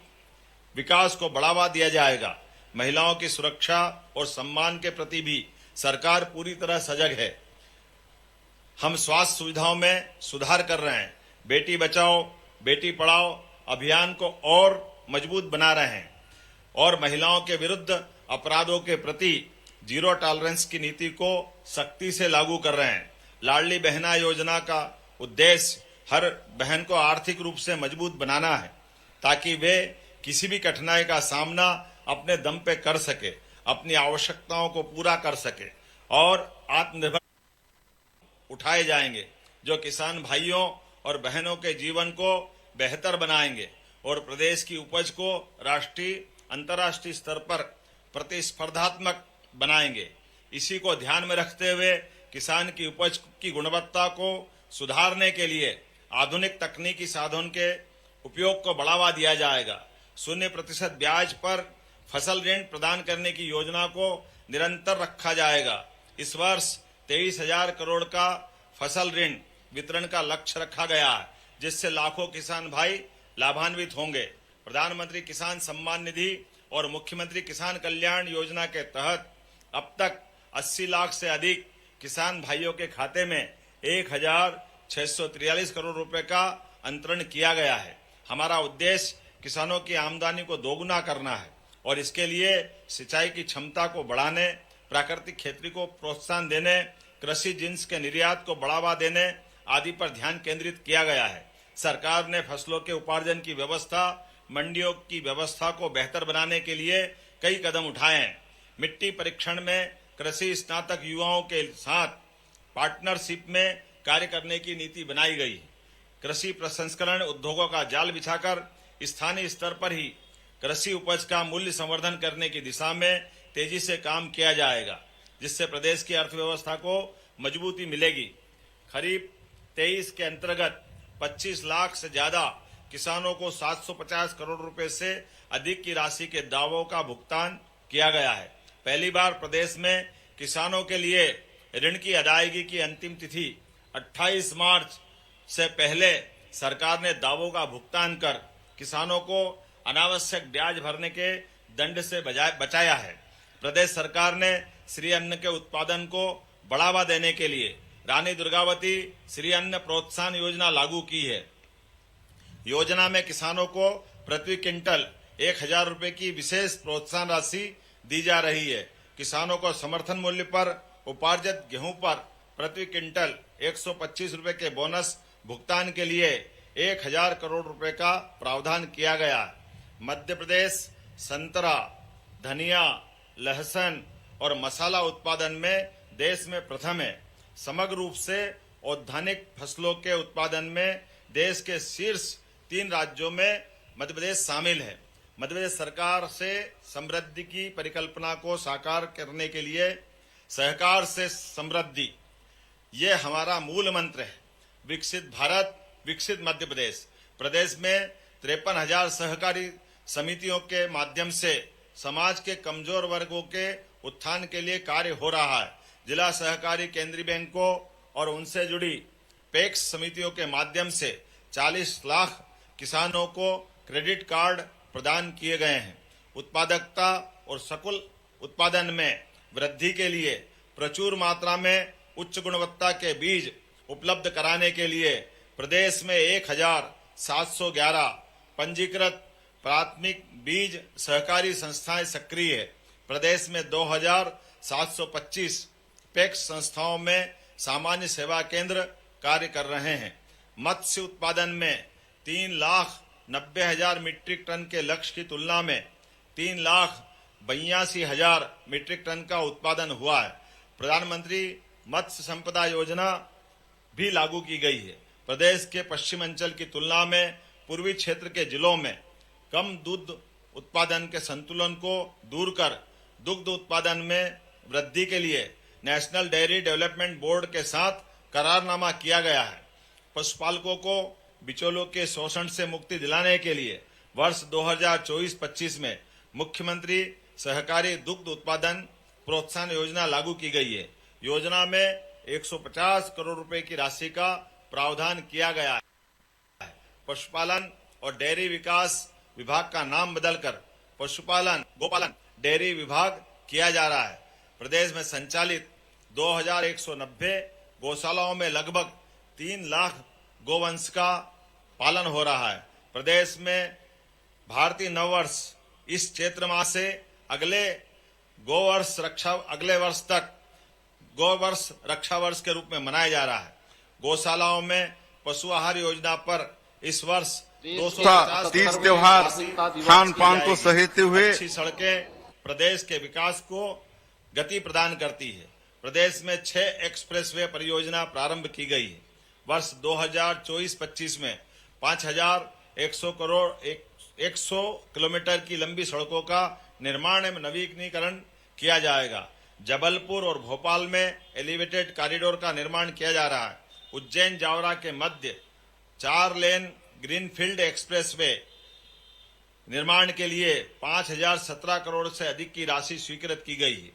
विकास को बढ़ावा दिया जाएगा। महिलाओं की सुरक्षा और सम्मान के प्रति भी सरकार पूरी तरह सजग है। हम स्वास्थ्य सुविधाओं में सुधार कर रहे हैं। बेटी बचाओ, बेटी पढ़ाओ अभियान को और मजबूत बना रहे हैं और महिलाओं के विरुद्ध अपराधों के प्रति जीरो टॉलरेंस की नीति को सख्ती से लागू कर रहे हैं। लाडली बहना योजना का उद्देश्य हर बहन को आर्थिक रूप से मजबूत बनाना है, ताकि वे किसी भी कठिनाई का सामना अपने दम पे कर सके, अपनी आवश्यकताओं को पूरा कर सके और आत्मनिर्भर उठाए जाएंगे, जो किसान भाइयों और बहनों के जीवन को बेहतर बनाएंगे और प्रदेश की उपज को राष्ट्रीय, अंतर्राष्ट्रीय स्तर पर प्रतिस्पर्धात्मक बनाएंगे। इसी को ध्यान में रखते हुए किसान की उपज की गुणवत्ता को सुधारने के लिए आधुनिक तकनीकी साधन के उपयोग को बढ़ावा दिया जाएगा। 0% ब्याज पर फसल ऋण प्रदान करने की योजना को निरंतर रखा जाएगा। इस वर्ष 23,000 करोड़ का फसल ऋण वितरण का लक्ष्य रखा गया है, जिससे लाखों किसान भाई लाभान्वित होंगे। प्रधानमंत्री किसान सम्मान निधि और मुख्यमंत्री किसान कल्याण योजना के तहत अब तक 80 लाख से अधिक किसान भाइयों के खाते में 1,643 करोड़ रुपए का अंतरण किया गया है। हमारा उद्देश्य किसानों की आमदनी को दोगुना करना है और इसके लिए सिंचाई की क्षमता को बढ़ाने, प्राकृतिक खेती को प्रोत्साहन देने, कृषि जिन्स के निर्यात को बढ़ावा देने आदि पर ध्यान केंद्रित किया गया है। सरकार ने फसलों के उपार्जन की व्यवस्था, मंडियों की व्यवस्था को बेहतर बनाने के लिए कई कदम उठाए हैं। मिट्टी परीक्षण में कृषि स्नातक युवाओं के साथ पार्टनरशिप में कार्य करने की नीति बनाई गई। कृषि प्रसंस्करण उद्योगों का जाल बिछाकर स्थानीय स्तर पर ही कृषि उपज का मूल्य संवर्धन करने की दिशा में तेजी से काम किया जाएगा, जिससे प्रदेश की अर्थव्यवस्था को मजबूती मिलेगी। खरीफ 23 के अंतर्गत 25 लाख से ज्यादा किसानों को 750 करोड़ रुपए से अधिक की राशि के दावों का भुगतान किया गया है। पहली बार प्रदेश में किसानों के लिए ऋण की अदायगी की अंतिम तिथि 28 मार्च से पहले सरकार ने दावों का भुगतान कर किसानों को अनावश्यक ब्याज भरने के दंड से बचाया है। प्रदेश सरकार ने श्री अन्न के उत्पादन को बढ़ावा देने के लिए रानी दुर्गावती श्री अन्न प्रोत्साहन योजना लागू की है। योजना में किसानों को प्रति क्विंटल 1,000 रुपए की विशेष प्रोत्साहन राशि दी जा रही है। किसानों को समर्थन मूल्य पर उपार्जित गेहूं पर प्रति क्विंटल 125 रुपए के बोनस भुगतान के लिए 1,000 करोड़ रुपए का प्रावधान किया गया है। मध्य प्रदेश संतरा, धनिया, लहसुन और मसाला उत्पादन में देश में प्रथम है। समग्र रूप से औद्यानिक फसलों के उत्पादन में देश के शीर्ष 3 राज्यों में मध्य प्रदेश शामिल है। मध्य प्रदेश सरकार से समृद्धि की परिकल्पना को साकार करने के लिए सहकार से समृद्धि ये हमारा मूल मंत्र है। विकसित भारत, विकसित मध्य प्रदेश। प्रदेश में 53,000 सहकारी समितियों के माध्यम से समाज के कमजोर वर्गों के उत्थान के लिए कार्य हो रहा है। जिला सहकारी केंद्रीय बैंकों और उनसे जुड़ी पैक्स समितियों के माध्यम से 40 लाख किसानों को क्रेडिट कार्ड प्रदान किए गए हैं। उत्पादकता और सकल उत्पादन में वृद्धि के लिए प्रचुर मात्रा में उच्च गुणवत्ता के बीज उपलब्ध कराने के लिए प्रदेश में 1,711 पंजीकृत प्राथमिक बीज सहकारी संस्थाएं सक्रिय है। प्रदेश में 2,725 पैक्स संस्थाओं में सामान्य सेवा केंद्र कार्य कर रहे हैं। मत्स्य उत्पादन में 3,90,000 मीट्रिक टन के लक्ष्य की तुलना में 3,82,000 मीट्रिक टन का उत्पादन हुआ है। प्रधानमंत्री मत्स्य संपदा योजना भी लागू की गई है। प्रदेश के पश्चिम अंचल की तुलना में पूर्वी क्षेत्र के जिलों में कम दूध उत्पादन के संतुलन को दूर कर दुग्ध उत्पादन में वृद्धि के लिए नेशनल डेयरी डेवलपमेंट बोर्ड के साथ करारनामा किया गया है। पशुपालकों को बिचौलियों के शोषण से मुक्ति दिलाने के लिए वर्ष 2024-25 में मुख्यमंत्री सहकारी दुग्ध उत्पादन प्रोत्साहन योजना लागू की गई है। योजना में 150 करोड़ रुपए की राशि का प्रावधान किया गया है। पशुपालन और डेयरी विकास विभाग का नाम बदलकर पशुपालन गोपालन डेयरी विभाग किया जा रहा है। प्रदेश में संचालित 2,190 गौशालाओं में लगभग 3 लाख गोवंश का पालन हो रहा है। प्रदेश में भारतीय नववर्ष इस क्षेत्र माह से अगले वर्ष तक गौवर्ष रक्षा वर्ष के रूप में मनाया जा रहा है। गौशालाओं में पशु आहार योजना पर इस वर्ष 250 तीज त्योहार खान पान को सहेजते हुए अच्छी सड़कें प्रदेश के विकास को गति प्रदान करती है। प्रदेश में 6 एक्सप्रेसवे परियोजना प्रारंभ की गई है। वर्ष 2024-25 में 5,100 किलोमीटर की लंबी सड़कों का निर्माण एवं नवीनीकरण किया जाएगा। जबलपुर और भोपाल में एलिवेटेड कॉरिडोर का निर्माण किया जा रहा है। उज्जैन जावरा के मध्य 4 लेन ग्रीनफील्ड एक्सप्रेसवे निर्माण के लिए 5,017 करोड़ से अधिक की राशि स्वीकृत की गई है।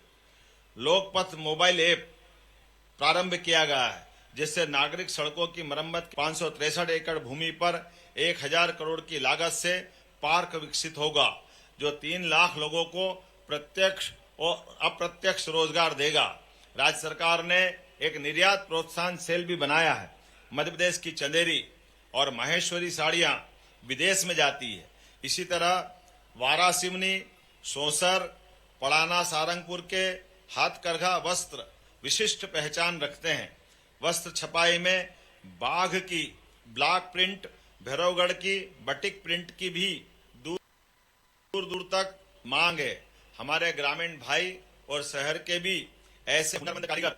लोकपथ मोबाइल ऐप प्रारंभ किया गया है, जिससे नागरिक सड़कों की मरम्मत 563 एकड़ भूमि पर 1,000 करोड़ की लागत से पार्क विकसित होगा, जो 3 लाख लोगों को प्रत्यक्ष और अप्रत्यक्ष रोजगार देगा। राज्य सरकार ने एक निर्यात प्रोत्साहन सेल भी बनाया है। मध्य प्रदेश की चंदेरी और माहेश्वरी साड़ियां विदेश में जाती है। इसी तरह वारासिवनी, सौंसर, पड़ाना, सारंगपुर के हाथकरघा वस्त्र विशिष्ट पहचान रखते हैं। वस्त्र छपाई में बाघ की ब्लॉक प्रिंट, भैरवगढ़ की बटिक प्रिंट की भी दूर दूर तक मांग है। हमारे ग्रामीण भाई और शहर के भी ऐसे हुनरमंद कारीगर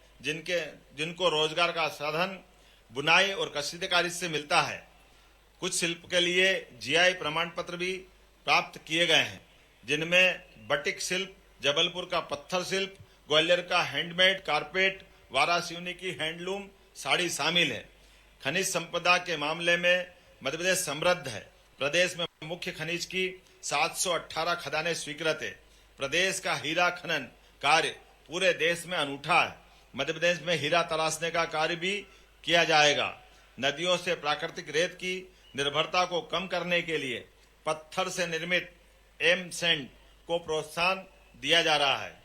जिनको रोजगार का साधन बुनाई और कशीदाकारी से मिलता है। कुछ शिल्प के लिए जीआई प्रमाण पत्र भी प्राप्त किए गए हैं, जिनमें बटिक शिल्प, जबलपुर का पत्थर शिल्प, ग्वालियर का हैंडमेड कारपेट, वारासिवनी की हैंडलूम साड़ी शामिल है। खनिज संपदा के मामले में मध्य प्रदेश समृद्ध है। प्रदेश में मुख्य खनिज की 718 खदानें स्वीकृत है। प्रदेश का हीरा खनन कार्य पूरे देश में अनूठा है। मध्य प्रदेश में हीरा तलाशने का कार्य भी किया जाएगा। नदियों से प्राकृतिक रेत की निर्भरता को कम करने के लिए पत्थर से निर्मित एम-सैंड को प्रोत्साहन दिया जा रहा है।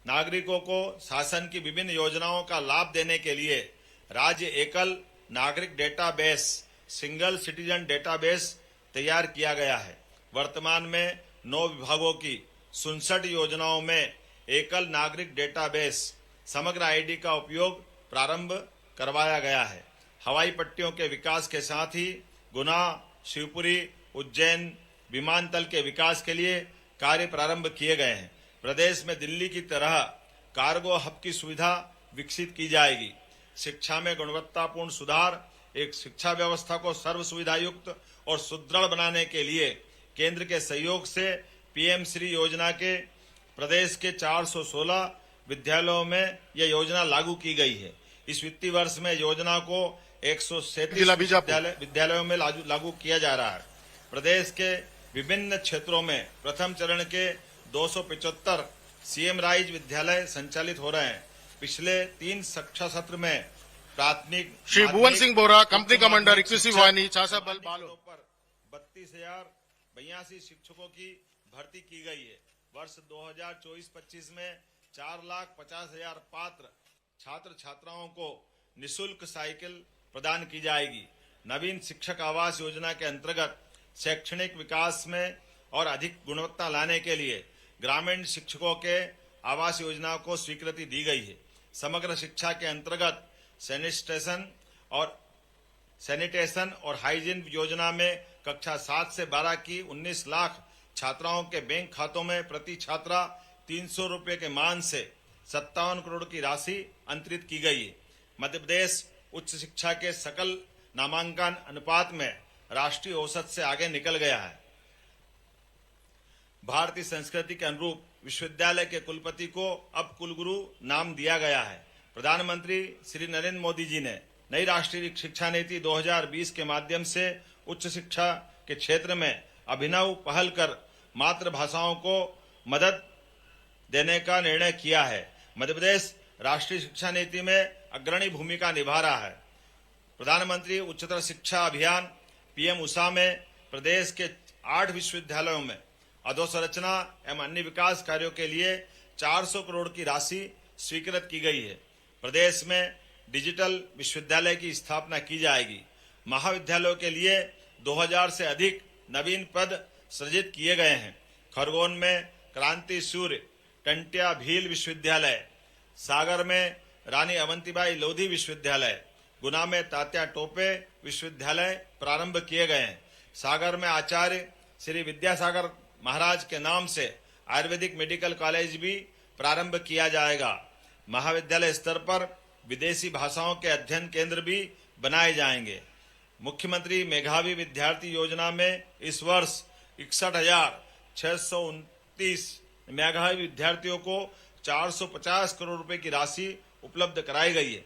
नागरिकों को शासन की विभिन्न योजनाओं का लाभ देने के लिए राज्य एकल नागरिक डेटाबेस, सिंगल सिटीजन डेटाबेस तैयार किया गया है। वर्तमान में 9 विभागों की 67 योजनाओं में एकल नागरिक डेटाबेस समग्र आईडी का उपयोग प्रारंभ करवाया गया है। हवाई पट्टियों के विकास के साथ ही गुना, शिवपुरी, उज्जैन विमानतल के विकास के लिए कार्य प्रारंभ किए गए हैं। प्रदेश में दिल्ली की तरह कार्गो हब की सुविधा विकसित की जाएगी। शिक्षा में गुणवत्तापूर्ण सुधार, एक शिक्षा व्यवस्था को सर्व सुविधा युक्त और सुदृढ़ बनाने के लिए केंद्र के सहयोग से पीएम श्री योजना के प्रदेश के 416 विद्यालयों में यह योजना लागू की गई है। इस वित्तीय वर्ष में योजना को 137 विद्यालयों में लागू किया जा रहा है। प्रदेश के विभिन्न क्षेत्रों में प्रथम चरण के 275 सीएम राइज विद्यालय संचालित हो रहे हैं। पिछले 3 शिक्षा सत्र में प्राथमिक श्री भुवन सिंह बोरा, कंपनी कमांडर 21वीं वाहिनी चासा बल बालोद पर 32,082 शिक्षकों की भर्ती की गई है। वर्ष 2024-25 में 4,50,000 पात्र छात्र छात्राओं को निशुल्क साइकिल प्रदान की जाएगी। नवीन शिक्षक आवास योजना के अंतर्गत शैक्षणिक विकास में और अधिक गुणवत्ता लाने के लिए ग्रामीण शिक्षकों के आवास योजना को स्वीकृति दी गई है। समग्र शिक्षा के अंतर्गत सैनिटेशन और हाइजीन योजना में कक्षा 7 से 12 की 19 लाख छात्राओं के बैंक खातों में प्रति छात्रा 300 रुपए के मान से 57 करोड़ की राशि अंतरित की गई है। मध्य प्रदेश उच्च शिक्षा के सकल नामांकन अनुपात में राष्ट्रीय औसत से आगे निकल गया है। भारतीय संस्कृति के अनुरूप विश्वविद्यालय के कुलपति को अब कुलगुरु नाम दिया गया है। प्रधानमंत्री श्री नरेंद्र मोदी जी ने नई राष्ट्रीय शिक्षा नीति 2020 के माध्यम से उच्च शिक्षा के क्षेत्र में अभिनव पहल कर मातृभाषाओं को मदद देने का निर्णय किया है। मध्य प्रदेश राष्ट्रीय शिक्षा नीति में अग्रणी भूमिका निभा रहा है। प्रधानमंत्री उच्चतर शिक्षा अभियान पीएम उषा में प्रदेश के 8 विश्वविद्यालयों में अधोसंरचना एवं अन्य विकास कार्यों के लिए 400 करोड़ की राशि स्वीकृत की गई है। प्रदेश में डिजिटल विश्वविद्यालय की स्थापना की जाएगी। महाविद्यालयों के लिए 2000 से अधिक नवीन पद सृजित किए गए हैं। खरगोन में क्रांति सूर्य टंट्या भील विश्वविद्यालय, सागर में रानी अवंतीबाई लोधी विश्वविद्यालय, गुना में तात्या टोपे विश्वविद्यालय प्रारंभ किए गए हैं। सागर में आचार्य श्री विद्यासागर महाराज के नाम से आयुर्वेदिक मेडिकल कॉलेज भी प्रारंभ किया जाएगा। महाविद्यालय स्तर पर विदेशी भाषाओं के अध्ययन केंद्र भी बनाए जाएंगे। मुख्यमंत्री मेधावी विद्यार्थी योजना में इस वर्ष 61,629 मेधावी विद्यार्थियों को 450 करोड़ रुपए की राशि उपलब्ध कराई गई है।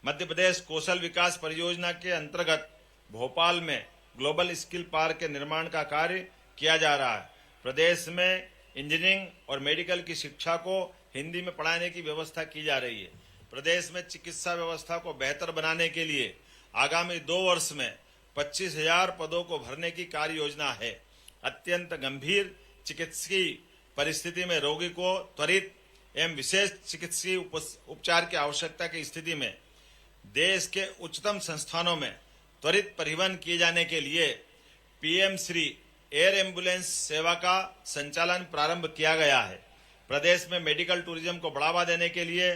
मध्य प्रदेश कौशल विकास परियोजना के अंतर्गत भोपाल में ग्लोबल स्किल पार्क के निर्माण का कार्य किया जा रहा है। प्रदेश में इंजीनियरिंग और मेडिकल की शिक्षा को हिंदी में पढ़ाने की व्यवस्था की जा रही है। प्रदेश में चिकित्सा व्यवस्था को बेहतर बनाने के लिए आगामी 2 वर्ष में 25,000 पदों को भरने की कार्य योजना है। अत्यंत गंभीर चिकित्सकीय परिस्थिति में रोगी को त्वरित एवं विशेष चिकित्सकीय उपचार की आवश्यकता की स्थिति में देश के उच्चतम संस्थानों में त्वरित परिवहन किए जाने के लिए पीएम श्री एयर एम्बुलेंस सेवा का संचालन प्रारंभ किया गया है। प्रदेश में मेडिकल टूरिज्म को बढ़ावा देने के लिए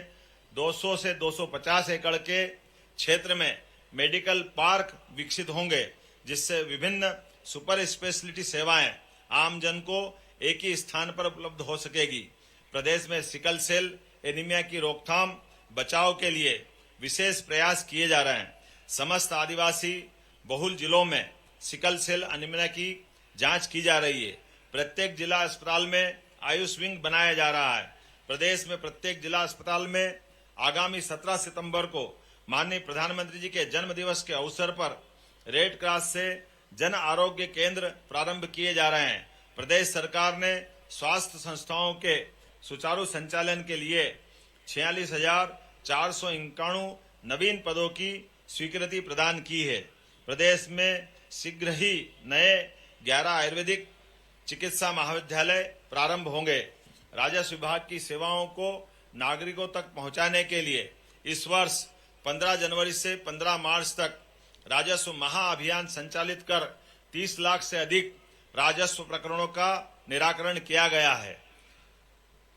200 से 250 एकड़ के क्षेत्र में मेडिकल पार्क विकसित होंगे, जिससे विभिन्न सुपर स्पेशलिटी सेवाएं आम जन को एक ही स्थान पर उपलब्ध हो सकेगी। प्रदेश में सिकल सेल एनीमिया की रोकथाम बचाव के लिए विशेष प्रयास किए जा रहे हैं। समस्त आदिवासी बहुल जिलों में सिकल सेल एनीमिया की जांच की जा रही है। प्रत्येक जिला अस्पताल में आयुष विंग बनाया जा रहा है। प्रदेश में प्रत्येक जिला अस्पताल में आगामी 17 सितंबर को माननीय प्रधानमंत्री जी के जन्म दिवस के अवसर पर रेड क्रॉस से जन आरोग्य केंद्र प्रारंभ किए जा रहे हैं। प्रदेश सरकार ने स्वास्थ्य संस्थाओं के सुचारू संचालन के लिए 46,491 नवीन पदों की स्वीकृति प्रदान की है। प्रदेश में शीघ्र ही नए 11 आयुर्वेदिक चिकित्सा महाविद्यालय प्रारंभ होंगे। राजस्व विभाग की सेवाओं को नागरिकों तक पहुंचाने के लिए इस वर्ष 15 जनवरी से 15 मार्च तक राजस्व महाअभियान संचालित कर 30 लाख से अधिक राजस्व प्रकरणों का निराकरण किया गया है।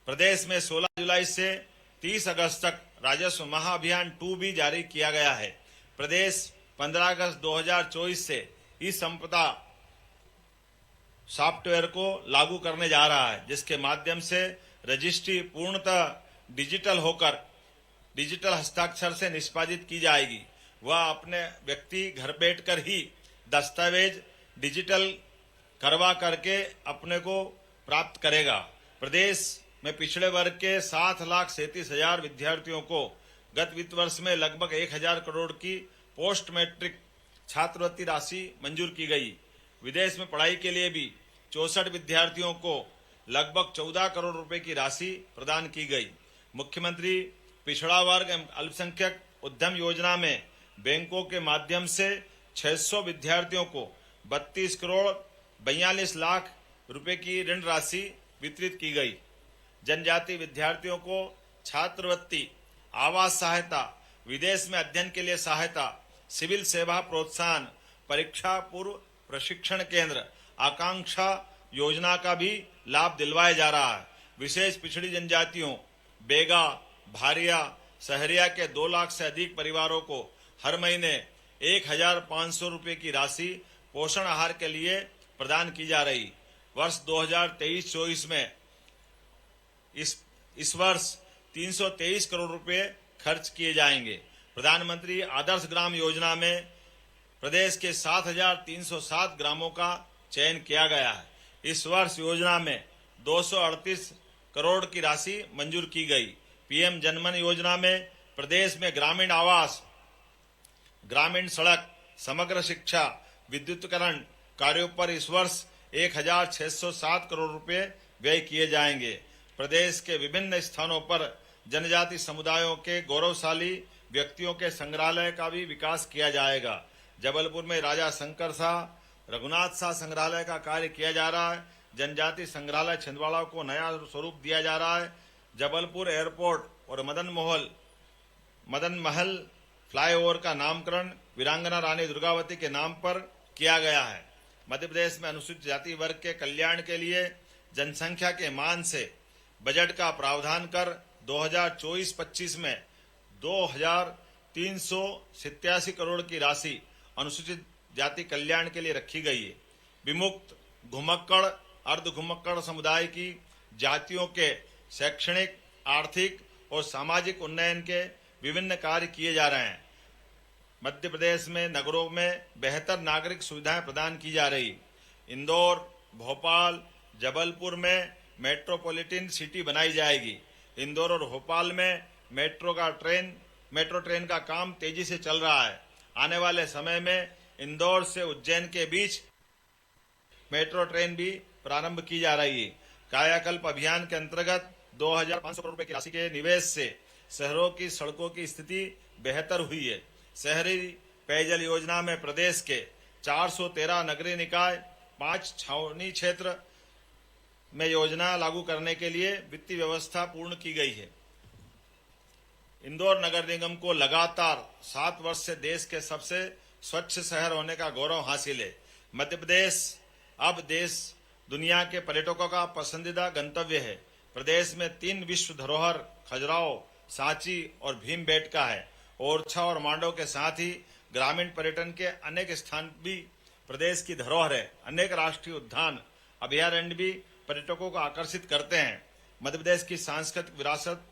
प्रदेश में 16 जुलाई से 30 अगस्त तक राजस्व महाअभियान 2 भी जारी किया गया है। प्रदेश 15 अगस्त 2024 से ई संपदा सॉफ्टवेयर को लागू करने जा रहा है, जिसके माध्यम से रजिस्ट्री पूर्णतः डिजिटल होकर डिजिटल हस्ताक्षर से निष्पादित की जाएगी। वह अपने व्यक्ति घर बैठकर ही दस्तावेज डिजिटल करवा करके अपने को प्राप्त करेगा। प्रदेश में पिछड़े वर्ग के 7,37,000 विद्यार्थियों को गत वित्त वर्ष में लगभग 1000 करोड़ की पोस्ट मैट्रिक छात्रवृत्ति राशि मंजूर की गई। विदेश में पढ़ाई के लिए भी 64 विद्यार्थियों को लगभग 14 करोड़ रुपए की राशि प्रदान की गई। मुख्यमंत्री पिछड़ा वर्ग एवं अल्पसंख्यक उद्यम योजना में बैंकों के माध्यम से 600 विद्यार्थियों को 32 करोड़ 42 लाख रुपए की ऋण राशि वितरित की गई। जनजाति विद्यार्थियों को छात्रवृत्ति, आवास सहायता, विदेश में अध्ययन के लिए सहायता, सिविल सेवा प्रोत्साहन, परीक्षा पूर्व प्रशिक्षण केंद्र, आकांक्षा योजना का भी लाभ दिलवाया जा रहा है। विशेष पिछड़ी जनजातियों बेगा, भारिया, सहरिया के 2 लाख से अधिक परिवारों को हर महीने 1500 रुपए की राशि पोषण आहार के लिए प्रदान की जा रही। वर्ष 2023-24 में इस वर्ष 323 करोड़ रुपए खर्च किए जाएंगे। प्रधानमंत्री आदर्श ग्राम योजना में प्रदेश के 7307 ग्रामों का चयन किया गया है। इस वर्ष योजना में 238 करोड़ की राशि मंजूर की गई। पीएम जनमन योजना में प्रदेश में ग्रामीण आवास, ग्रामीण सड़क, समग्र शिक्षा, विद्युतीकरण कार्यों पर इस वर्ष 1607 करोड़ रुपए व्यय किए जाएंगे। प्रदेश के विभिन्न स्थानों पर जनजाति समुदायों के गौरवशाली व्यक्तियों के संग्रहालय का भी विकास किया जाएगा। जबलपुर में राजा शंकर शाह, रघुनाथ शाह संग्रहालय का कार्य किया जा रहा है। जनजाति संग्रहालय छिंदवाड़ा को नया स्वरूप दिया जा रहा है। जबलपुर एयरपोर्ट और मदन महल फ्लाईओवर का नामकरण वीरांगना रानी दुर्गावती के नाम पर किया गया है। मध्य प्रदेश में अनुसूचित जाति वर्ग के कल्याण के लिए जनसंख्या के मान से बजट का प्रावधान कर 2024-25 में 2387 करोड़ की राशि अनुसूचित जाति कल्याण के लिए रखी गई है। विमुक्त, घुमक्कड़, अर्ध घुमक्कड़ समुदाय की जातियों के शैक्षणिक, आर्थिक और सामाजिक उन्नयन के विभिन्न कार्य किए जा रहे हैं। मध्य प्रदेश में नगरों में बेहतर नागरिक सुविधाएं प्रदान की जा रही। इंदौर, भोपाल, जबलपुर में मेट्रोपॉलिटन सिटी बनाई जाएगी। इंदौर और भोपाल में मेट्रो ट्रेन का काम तेजी से चल रहा है। आने वाले समय में इंदौर से उज्जैन के बीच मेट्रो ट्रेन भी प्रारंभ की जा रही है। कायाकल्प अभियान के अंतर्गत 2500 करोड़ रुपए की राशि के निवेश से शहरों की सड़कों की स्थिति बेहतर हुई है। शहरी पेयजल योजना में प्रदेश के 413 नगरीय निकाय, 5 छावनी क्षेत्र में योजना लागू करने के लिए वित्तीय व्यवस्था पूर्ण की गई है। इंदौर नगर निगम को लगातार 7 वर्ष से देश के सबसे स्वच्छ शहर होने का गौरव हासिल है। मध्य प्रदेश अब देश दुनिया के पर्यटकों का पसंदीदा गंतव्य है। प्रदेश में 3 विश्व धरोहर खजुराहो, सांची और भीमबेटका है। ओरछा और मांडव के साथ ही ग्रामीण पर्यटन के अनेक स्थान भी प्रदेश की धरोहर है। अनेक राष्ट्रीय उद्यान, अभयारण्य भी पर्यटकों को आकर्षित करते हैं। मध्य प्रदेश की सांस्कृतिक विरासत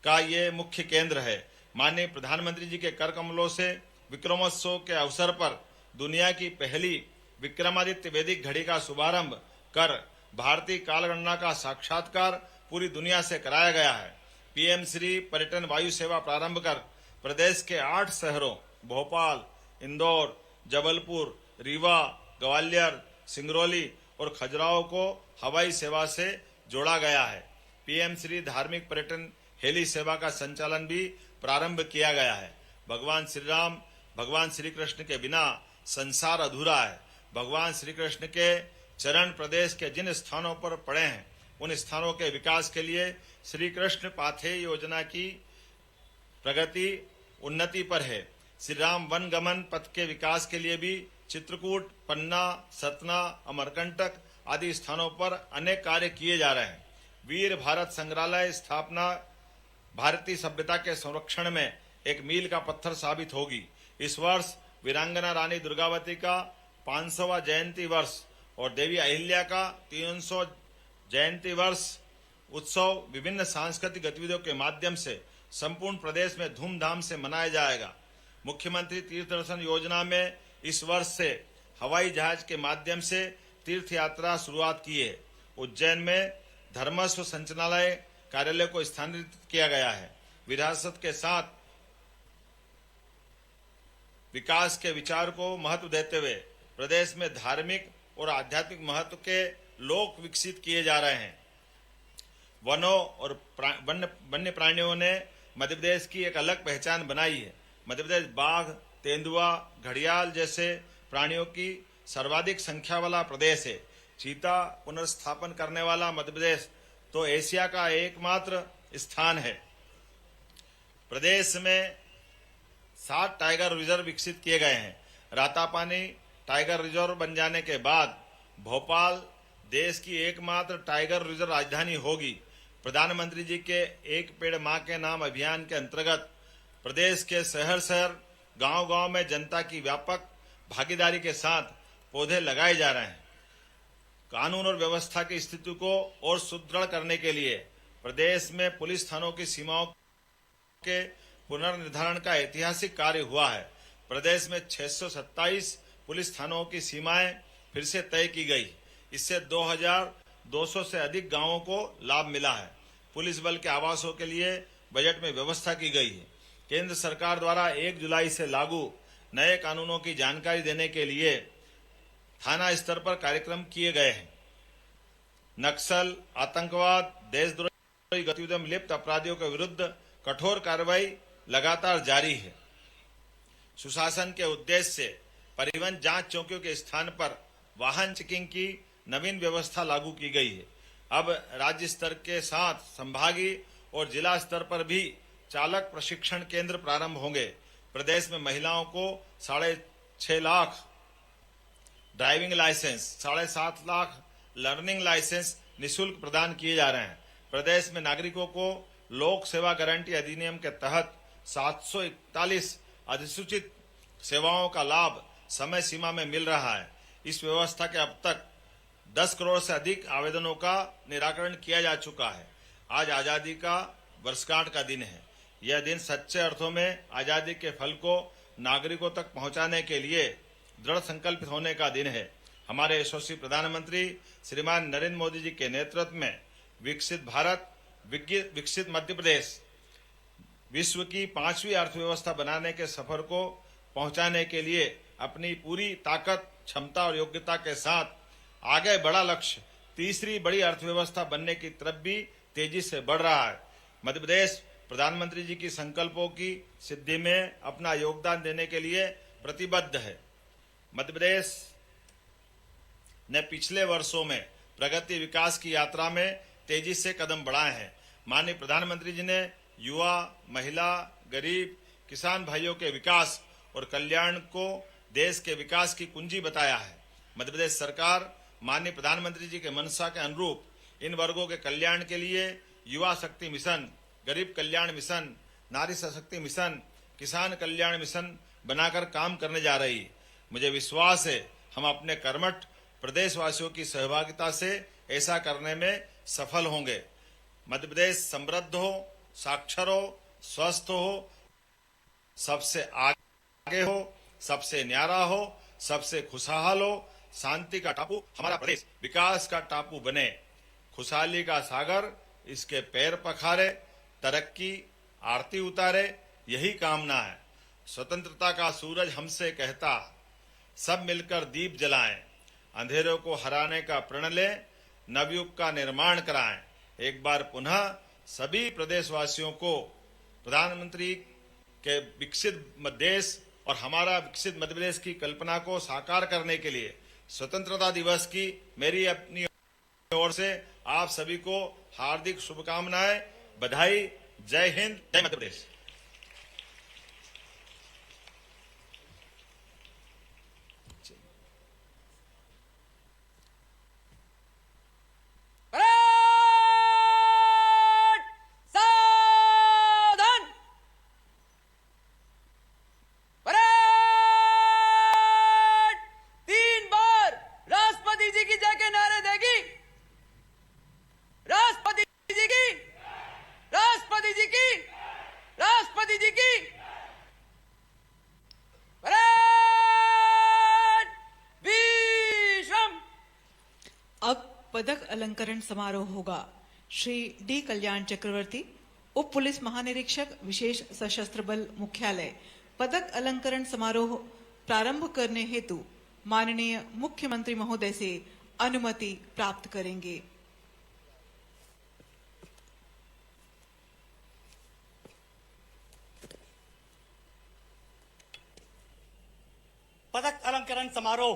का ये मुख्य केंद्र है। माननीय प्रधानमंत्री जी के कर कमलों से विक्रमोत्सव के अवसर पर दुनिया की पहली विक्रमादित्य वैदिक घड़ी का शुभारंभ कर भारतीय कालगणना का साक्षात्कार पूरी दुनिया से कराया गया है। पीएम श्री पर्यटन वायु सेवा प्रारंभ कर प्रदेश के 8 शहरों भोपाल, इंदौर, जबलपुर, रीवा, ग्वालियर, सिंगरौली और खजुराहो को हवाई सेवा से जोड़ा गया है। पीएम श्री धार्मिक पर्यटन हेली सेवा का संचालन भी प्रारंभ किया गया है। भगवान श्री राम, भगवान श्री कृष्ण के बिना संसार अधूरा है। भगवान श्री कृष्ण के चरण प्रदेश के जिन स्थानों पर पड़े हैं उन स्थानों के विकास के लिए श्री कृष्ण पाथेय योजना की प्रगति उन्नति पर है। श्री राम वन गमन पथ के विकास के लिए भी चित्रकूट, पन्ना, सतना, अमरकंटक आदि स्थानों पर अनेक कार्य किए जा रहे हैं। वीर भारत संग्रहालय स्थापना भारतीय सभ्यता के संरक्षण में एक मील का पत्थर साबित होगी। इस वर्ष वीरांगना रानी दुर्गावती का 500वां जयंती वर्ष और देवी अहिल्या का 300 जयंती वर्ष उत्सव विभिन्न सांस्कृतिक गतिविधियों के माध्यम से संपूर्ण प्रदेश में धूमधाम से मनाया जाएगा। मुख्यमंत्री तीर्थ दर्शन योजना में इस वर्ष से हवाई जहाज के माध्यम से तीर्थ यात्रा शुरुआत की है। उज्जैन में धर्मस्व संचालनालय कार्यालय को स्थानांतरित किया गया है। विरासत के साथ विकास के विचार को महत्व देते हुए प्रदेश में धार्मिक और आध्यात्मिक महत्व के लोक विकसित किए जा रहे हैं। वनों और वन्य प्राणियों ने मध्य प्रदेश की एक अलग पहचान बनाई है। मध्य प्रदेश बाघ, तेंदुआ, घड़ियाल जैसे प्राणियों की सर्वाधिक संख्या वाला प्रदेश है। चीता पुनर्स्थापन करने वाला मध्य प्रदेश तो एशिया का एकमात्र स्थान है। प्रदेश में 7 टाइगर रिजर्व विकसित किए गए हैं। रातापानी टाइगर रिजर्व बन जाने के बाद भोपाल देश की एकमात्र टाइगर रिजर्व राजधानी होगी। प्रधानमंत्री जी के एक पेड़ मां के नाम अभियान के अंतर्गत प्रदेश के शहर शहर, गांव-गांव में जनता की व्यापक भागीदारी के साथ पौधे लगाए जा रहे हैं। कानून और व्यवस्था की स्थिति को और सुदृढ़ करने के लिए प्रदेश में पुलिस थानों की सीमाओं के पुनर्निर्धारण का ऐतिहासिक कार्य हुआ है। प्रदेश में 627 पुलिस थानों की सीमाएं फिर से तय की गई। इससे 2200 से अधिक गांवों को लाभ मिला है। पुलिस बल के आवासों के लिए बजट में व्यवस्था की गई है। केंद्र सरकार द्वारा 1 जुलाई से लागू नए कानूनों की जानकारी देने के लिए थाना स्तर पर कार्यक्रम किए गए हैं। नक्सल, आतंकवाद, देशद्रोही गतिविधियों में लिप्त अपराधियों के विरुद्ध कठोर कार्रवाई लगातार जारी है। सुशासन के उद्देश्य से परिवहन जांच चौकियों के स्थान पर वाहन चेकिंग की नवीन व्यवस्था लागू की गई है। अब राज्य स्तर के साथ संभागीय और जिला स्तर पर भी चालक प्रशिक्षण केंद्र प्रारंभ होंगे। प्रदेश में महिलाओं को 6.5 lakh driving licence, 7.5 lakh learning licence निःशुल्क प्रदान किए जा रहे हैं। प्रदेश में नागरिकों को लोक सेवा गारंटी अधिनियम के तहत 741 अधिसूचित सेवाओं का लाभ समय सीमा में मिल रहा है। इस व्यवस्था के अब तक 10 करोड़ से अधिक आवेदनों का निराकरण किया जा चुका है। आज आजादी का वर्षगांठ का दिन है। यह दिन सच्चे अर्थों में आजादी के फल को नागरिकों तक पहुंचाने के लिए दृढ़ संकल्पित होने का दिन है। हमारे यशस्वी प्रधानमंत्री श्रीमान नरेंद्र मोदी जी के नेतृत्व में विकसित भारत, विकसित मध्य प्रदेश विश्व की 5वीं अर्थव्यवस्था बनाने के सफर को पहुंचाने के लिए अपनी पूरी ताकत, क्षमता और योग्यता के साथ आगे बड़ा लक्ष्य तीसरी बड़ी अर्थव्यवस्था बनने की तरफ भी तेजी से बढ़ रहा है। मध्य प्रदेश प्रधानमंत्री जी की संकल्पों की सिद्धि में अपना योगदान देने के लिए प्रतिबद्ध है। मध्य प्रदेश ने पिछले वर्षों में प्रगति विकास की यात्रा में तेजी से कदम बढ़ाए हैं। माननीय प्रधानमंत्री जी ने युवा, महिला, गरीब, किसान भाइयों के विकास और कल्याण को देश के विकास की कुंजी बताया है। मध्य प्रदेश सरकार माननीय प्रधानमंत्री जी के मंशा के अनुरूप इन वर्गों के कल्याण के लिए युवा शक्ति मिशन, गरीब कल्याण मिशन, नारी सशक्ति मिशन, किसान कल्याण मिशन बनाकर काम करने जा रही है। मुझे विश्वास है हम अपने कर्मठ प्रदेशवासियों की सहभागिता से ऐसा करने में सफल होंगे। मध्य प्रदेश समृद्ध हो, साक्षर हो, स्वस्थ हो, सबसे आगे हो, सबसे न्यारा हो, सबसे खुशहाल हो, शांति का टापू हमारा प्रदेश विकास का टापू बने, खुशहाली का सागर इसके पैर पखारे, तरक्की आरती उतारे, यही कामना है। स्वतंत्रता का सूरज हमसे कहता, सब मिलकर दीप जलाएं, अंधेरों को हराने का प्रण लें, नवयुग का निर्माण कराएं। एक बार पुनः सभी प्रदेशवासियों को प्रधानमंत्री के विकसित देश और हमारा विकसित मध्य प्रदेश की कल्पना को साकार करने के लिए स्वतंत्रता दिवस की मेरी अपनी ओर से आप सभी को हार्दिक शुभकामनाएं, बधाई। जय हिंद, जय मध्य प्रदेश। पदक अलंकरण समारोह होगा। श्री डी कल्याण चक्रवर्ती, उप पुलिस महानिरीक्षक विशेष सशस्त्र बल मुख्यालय पदक अलंकरण समारोह प्रारंभ करने हेतु माननीय मुख्यमंत्री महोदय से अनुमति प्राप्त करेंगे। पदक अलंकरण समारोह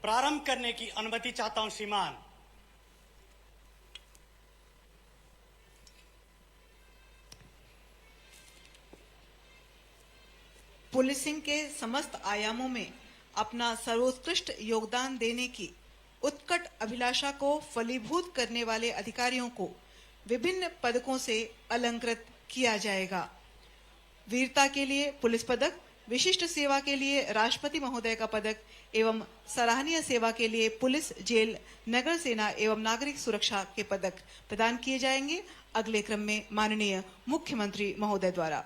प्रारंभ करने की अनुमति चाहता हूं श्रीमान। पुलिसिंग के समस्त आयामों में अपना सर्वोत्कृष्ट योगदान देने की उत्कट अभिलाषा को फलीभूत करने वाले अधिकारियों को विभिन्न पदकों से अलंकृत किया जाएगा। वीरता के लिए पुलिस पदक, विशिष्ट सेवा के लिए राष्ट्रपति महोदय का पदक एवं सराहनीय सेवा के लिए पुलिस, जेल, नगर सेना एवं नागरिक सुरक्षा के पदक प्रदान किए जाएंगे। अगले क्रम में माननीय मुख्यमंत्री महोदय द्वारा।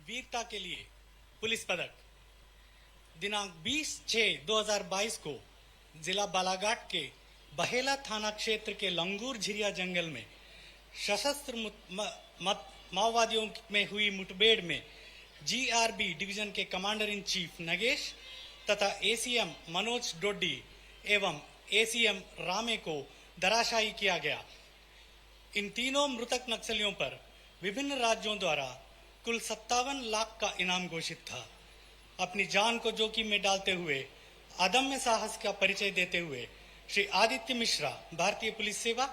वीरता के लिए पुलिस पदक दिनांक 20/6/2022 को जिला बालाघाट के बहेला थाना क्षेत्र के लंगूर झिरिया जंगल में सशस्त्र माओवादियों में हुई मुठभेड़ में जीआरबी डिवीजन के कमांडर इन चीफ नगेश तथा एसीएम मनोज डोडी एवं एसीएम रामे को धराशायी किया गया। इन तीनों मृतक नक्सलियों पर विभिन्न राज्यों द्वारा कुल 57 लाख का इनाम घोषित था। अपनी जान को जोखिम में डालते हुए अदम्य साहस का परिचय देते हुए श्री आदित्य मिश्रा, भारतीय पुलिस सेवा,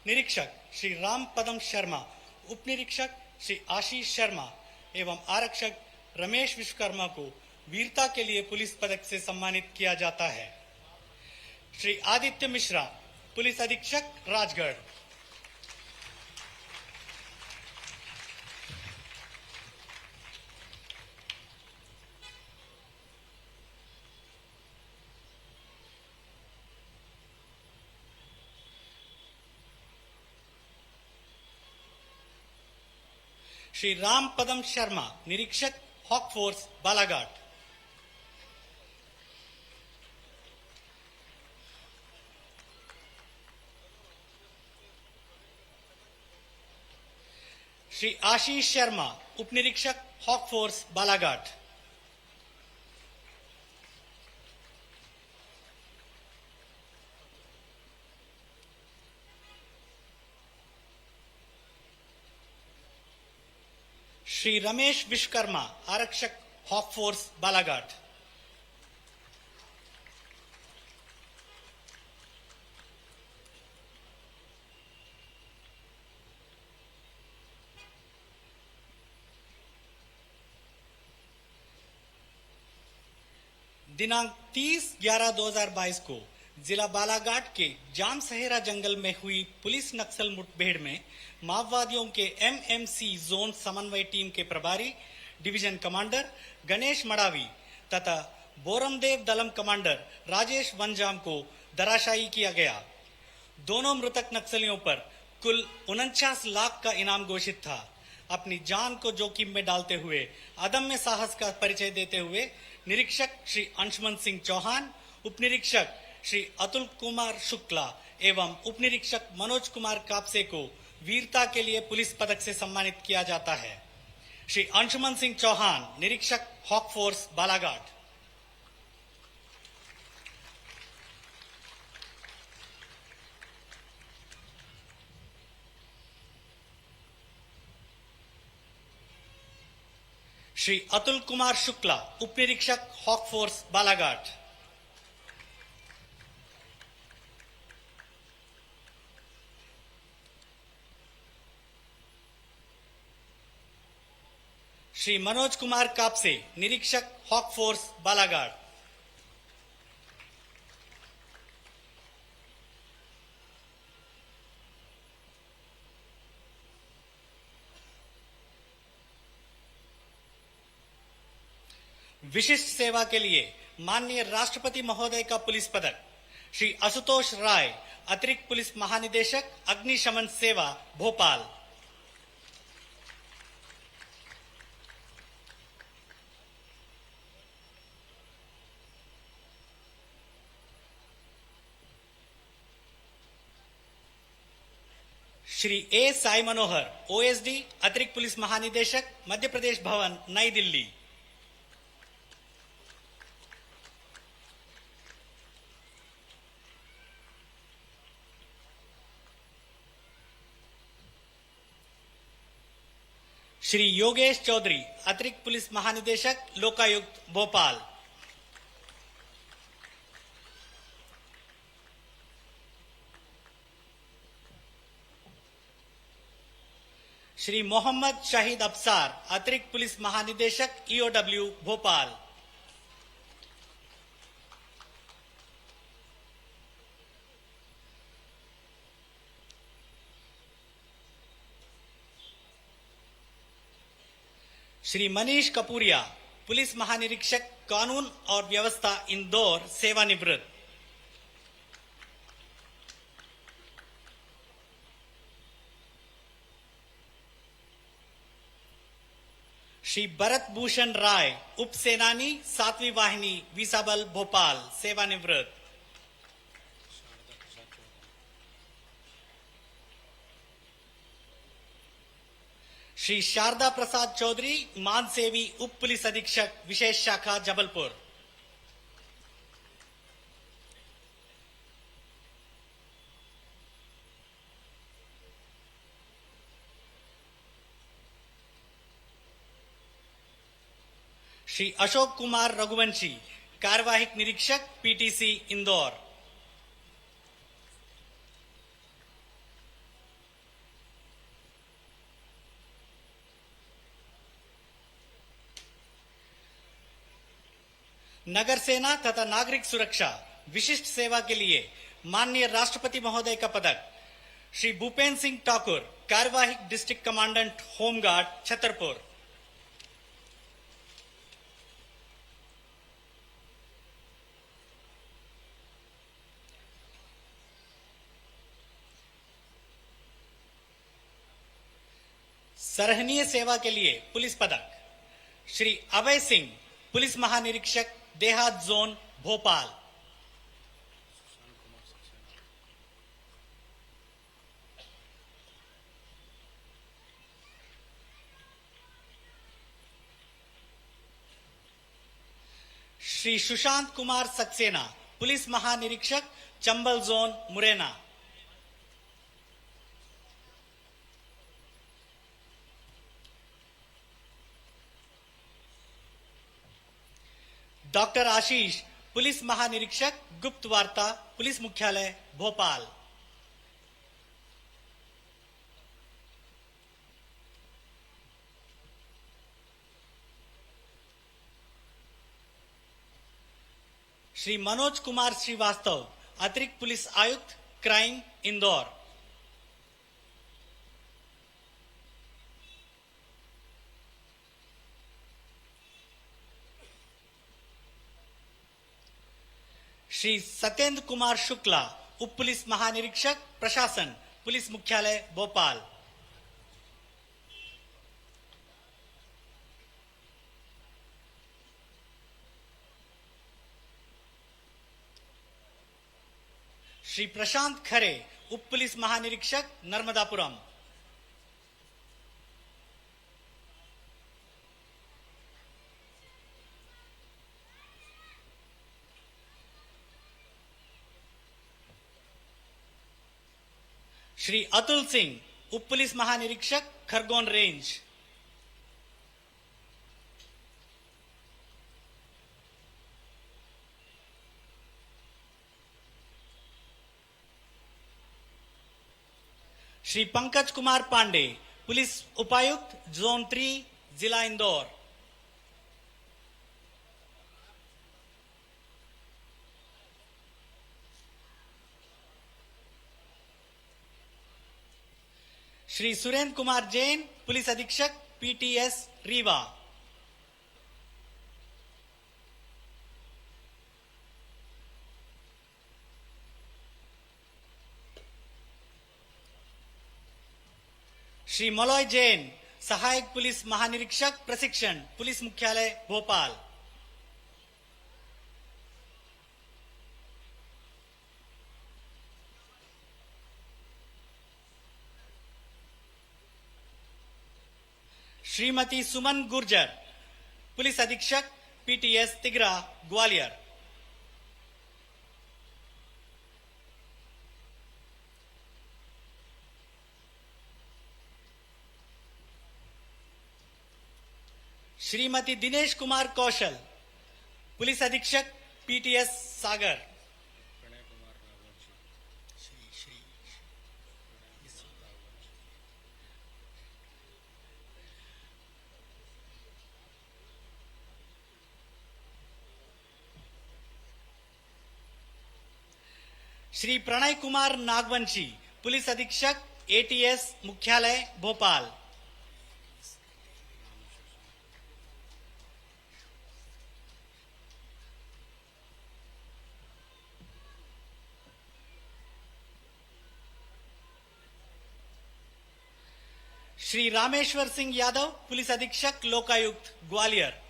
निरीक्षक श्री राम पदम शर्मा, उप निरीक्षक श्री आशीष शर्मा एवं आरक्षक रमेश विश्वकर्मा को वीरता के लिए पुलिस पदक से सम्मानित किया जाता है। श्री आदित्य मिश्रा, पुलिस अधीक्षक, राजगढ़। श्री राम पदम शर्मा, निरीक्षक, हॉक फोर्स, बालाघाट। श्री आशीष शर्मा, उप निरीक्षक, हॉक फोर्स, बालाघाट। श्री रमेश विश्वकर्मा, आरक्षक, हॉक फोर्स, बालाघाट। दिनांक 30/11/2022 को जिला बालाघाट के जाम सहेरा जंगल में हुई पुलिस नक्सल मुठभेड़ में माओवादियों के एमएमसी जोन समन्वय टीम के प्रभारी डिवीजन कमांडर गणेश मड़ावी तथा बोरमदेव दलम कमांडर राजेश वनजाम को धराशायी किया गया। दोनों मृतक नक्सलियों पर कुल 49 लाख का इनाम घोषित था। अपनी जान को जोखिम में डालते हुए अदम्य साहस का परिचय देते हुए निरीक्षक श्री अंशुमन सिंह चौहान, उप निरीक्षक श्री अतुल कुमार शुक्ला एवं उप निरीक्षक मनोज कुमार कापसे को वीरता के लिए पुलिस पदक से सम्मानित किया जाता है। श्री अंशुमन सिंह चौहान, निरीक्षक, हॉक फोर्स, बालाघाट। श्री अतुल कुमार शुक्ला, उप निरीक्षक, हॉक फोर्स, बालाघाट। श्री मनोज कुमार कापसे, निरीक्षक, हॉक फोर्स, बालाघाट। विशिष्ट सेवा के लिए माननीय राष्ट्रपति महोदय का पुलिस पदक श्री आशुतोष राय, अतिरिक्त पुलिस महानिदेशक अग्निशमन सेवा, भोपाल। श्री ए साई मनोहर, ओएसडी, अतिरिक्त पुलिस महानिदेशक, मध्य प्रदेश भवन, नई दिल्ली। श्री योगेश चौधरी, अतिरिक्त पुलिस महानिदेशक, लोकायुक्त, भोपाल। श्री मोहम्मद शाहिद अफसार, अतिरिक्त पुलिस महानिदेशक, ईओडब्ल्यू, भोपाल। श्री मनीष कपूरिया, पुलिस महानिरीक्षक, कानून और व्यवस्था, इंदौर, सेवानिवृत्त। श्री भरत भूषण राय, उप सेनानी, 7वीं वाहिनी, विसाबल, भोपाल, सेवानिवृत्त। श्री शारदा प्रसाद चौधरी, मानसेवी, उप पुलिस अधीक्षक, विशेष शाखा, जबलपुर। श्री अशोक कुमार रघुवंशी, कार्यवाहिक निरीक्षक, पीटीसी, इंदौर। नगर सेना तथा नागरिक सुरक्षा विशिष्ट सेवा के लिए माननीय राष्ट्रपति महोदय का पदक श्री भूपेंद्र सिंह ठाकुर, कार्यवाहिक डिस्ट्रिक्ट कमांडेंट, होमगार्ड, छतरपुर। सराहनीय सेवा के लिए पुलिस पदक श्री अभय सिंह, पुलिस महानिरीक्षक, देहात जोन, भोपाल। श्री सुशांत कुमार सक्सेना, पुलिस महानिरीक्षक, चंबल जोन, मुरैना। डॉक्टर आशीष, पुलिस महानिरीक्षक, गुप्त वार्ता, पुलिस मुख्यालय, भोपाल। श्री मनोज कुमार श्रीवास्तव, अतिरिक्त पुलिस आयुक्त, क्राइम, इंदौर। श्री सत्येंद्र कुमार शुक्ला, उप पुलिस महानिरीक्षक, प्रशासन, पुलिस मुख्यालय, भोपाल। श्री प्रशांत खरे, उप पुलिस महानिरीक्षक, नर्मदापुरम। श्री अतुल सिंह, उप पुलिस महानिरीक्षक, खरगोन रेंज। श्री पंकज कुमार पांडे, पुलिस उपायुक्त, जोन 3, जिला इंदौर। श्री सुरेंद्र कुमार जैन, पुलिस अधीक्षक, पीटीएस, रीवा। श्री मलॉय जैन, सहायक पुलिस महानिरीक्षक प्रशिक्षण, पुलिस मुख्यालय भोपाल। श्रीमती सुमन गुर्जर, पुलिस अधीक्षक पीटीएस तिगरा, ग्वालियर। श्रीमती दिनेश कुमार कौशल, पुलिस अधीक्षक पीटीएस सागर। श्री प्रणय कुमार नागवंशी, पुलिस अधीक्षक एटीएस मुख्यालय भोपाल। श्री रामेश्वर सिंह यादव, पुलिस अधीक्षक लोकायुक्त ग्वालियर।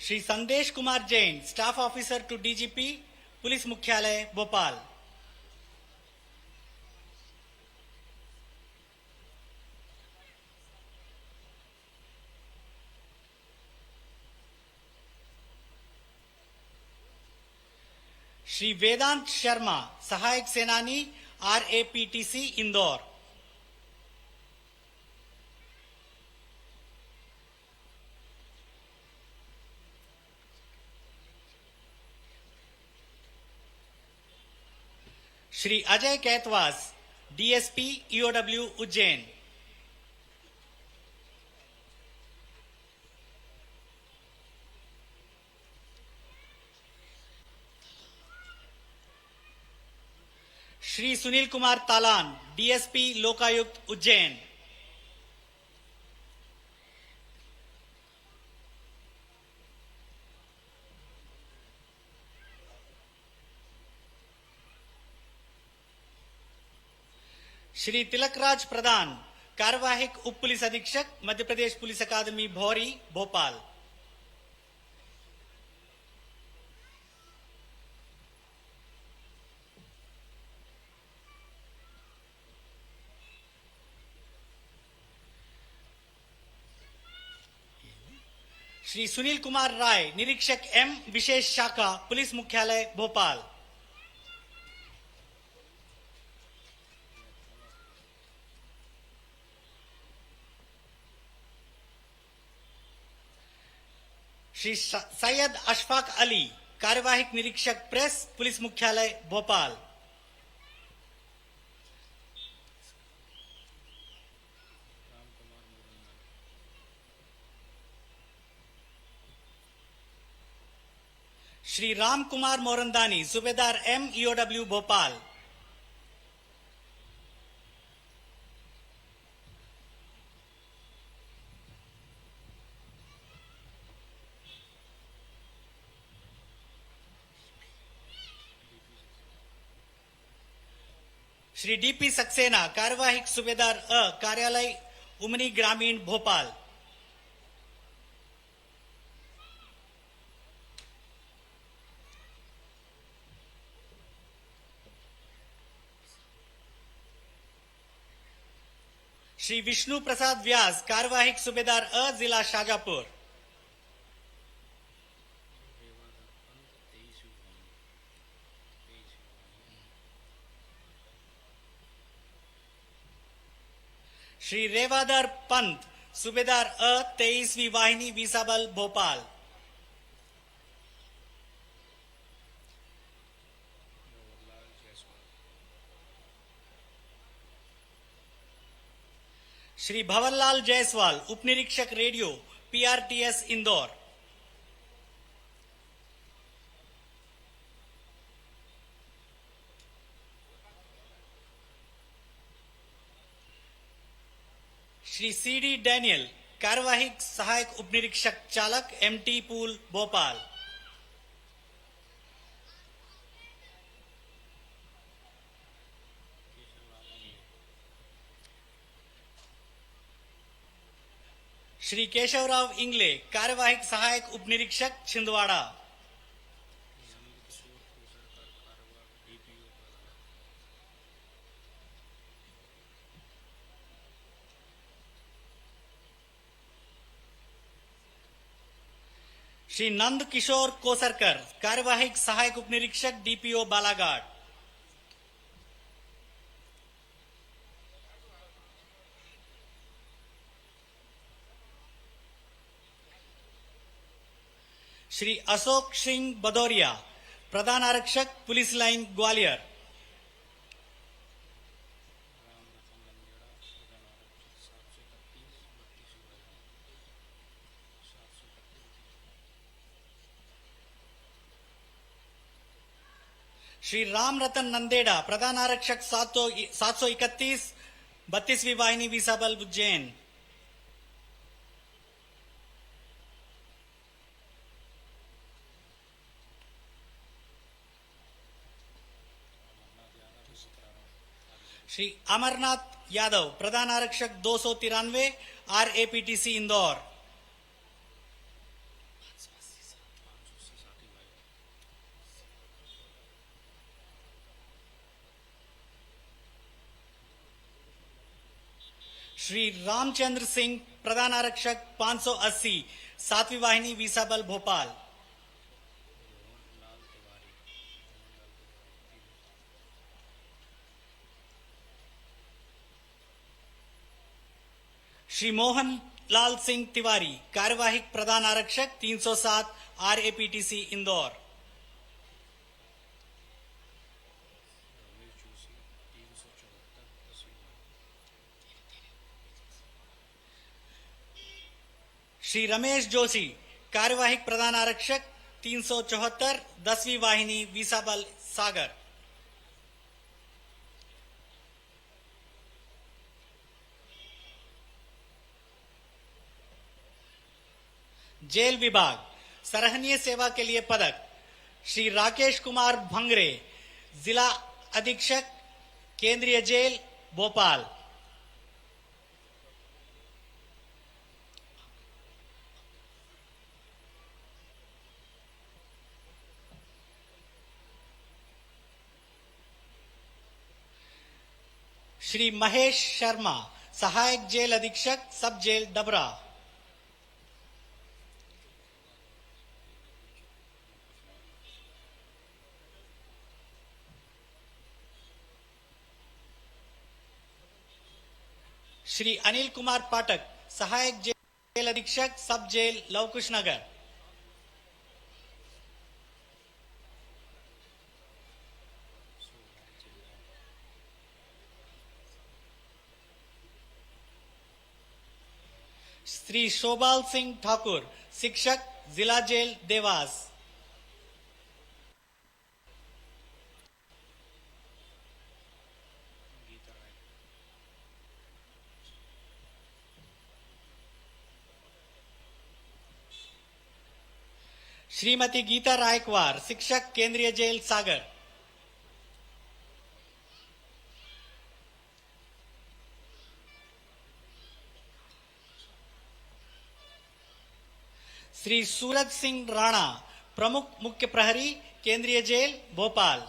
श्री संदेश Kumar Jain, staff officer to DGP, police मुख्यालय भोपाल। श्री वेदांत शर्मा, सहायक सेनानी, RAPTC Indore. Shri Ajay Kaitwas, DSP EOW Ujjain. Shri Sunil Kumar Talan, DSP Lokayukta Ujjain. Shri Tilakraj Pradhan, कार्यवाहक उप पुलिस अधीक्षक, मध्य प्रदेश पुलिस अकादमी भौरी, भोपाल। श्री सुनील कुमार राय, निरीक्षक एम, विशेष शाखा, पुलिस मुख्यालय भोपाल। श्री सैयद अशफाक अली, कार्यवाहक निरीक्षक प्रेस, पुलिस मुख्यालय भोपाल। श्री राम कुमार मोरंदानी, सूबेदार M, EOW Bhopal. Shri DP Saxena, कार्यवाहक सूबेदार अ, कार्यालय उमनी ग्रामीण भोपाल। श्री विष्णु प्रसाद व्यास, कार्यवाहक सूबेदार अ, जिला शाजापुर। श्री रेवादर पंत, सूबेदार अ, 23वीं वाहिनी, विसाबल भोपाल। श्री भवनलाल जायसवाल, उपनिरीक्षक radio, PRTS Indore. Shri C D Daniel, कार्यवाही सहायक उपनिरीक्षक चालक एमटी पूल भोपाल। श्री केशवराव इंगले कार्यवाही सहायक उपनिरीक्षक छिंदवाड़ा। श्री नंद किशोर कोसरकर कार्यवाही सहायक उपनिरीक्षक डीपीओ बालाघाट। श्री अशोक सिंह भदौरिया प्रधान आरक्षक पुलिस लाइन ग्वालियर। श्री राम रतन नंदेड़ा प्रधान आरक्षक 731 32वीं वाहिनी विसाबल उज्जैन। श्री अमरनाथ यादव प्रधान आरक्षक 293 RAPTC इंदौर। श्री रामचंद्र सिंह प्रधान आरक्षक 580 7वीं वाहिनी विसाबल भोपाल। श्री मोहन लाल सिंह तिवारी कार्यवाहक प्रधान आरक्षक 307 RAPTC इंदौर। श्री रमेश जोशी कार्यवाहक प्रधान आरक्षक 374 10वीं वाहिनी विसाबल सागर। जेल विभाग सराहनीय सेवा के लिए पदक श्री राकेश कुमार भंगरे जिला अधीक्षक केंद्रीय जेल भोपाल। श्री महेश शर्मा सहायक जेल अधीक्षक सब जेल डबरा। श्री अनिल कुमार पाठक सहायक जेल अधीक्षक सब जेल लवकुश नगर। श्री शोभाल सिंह ठाकुर शिक्षक जिला जेल देवास। श्रीमती गीता रायकवार शिक्षक केंद्रीय जेल सागर। श्री सूरज सिंह राणा प्रमुख मुख्य प्रहरी केंद्रीय जेल भोपाल।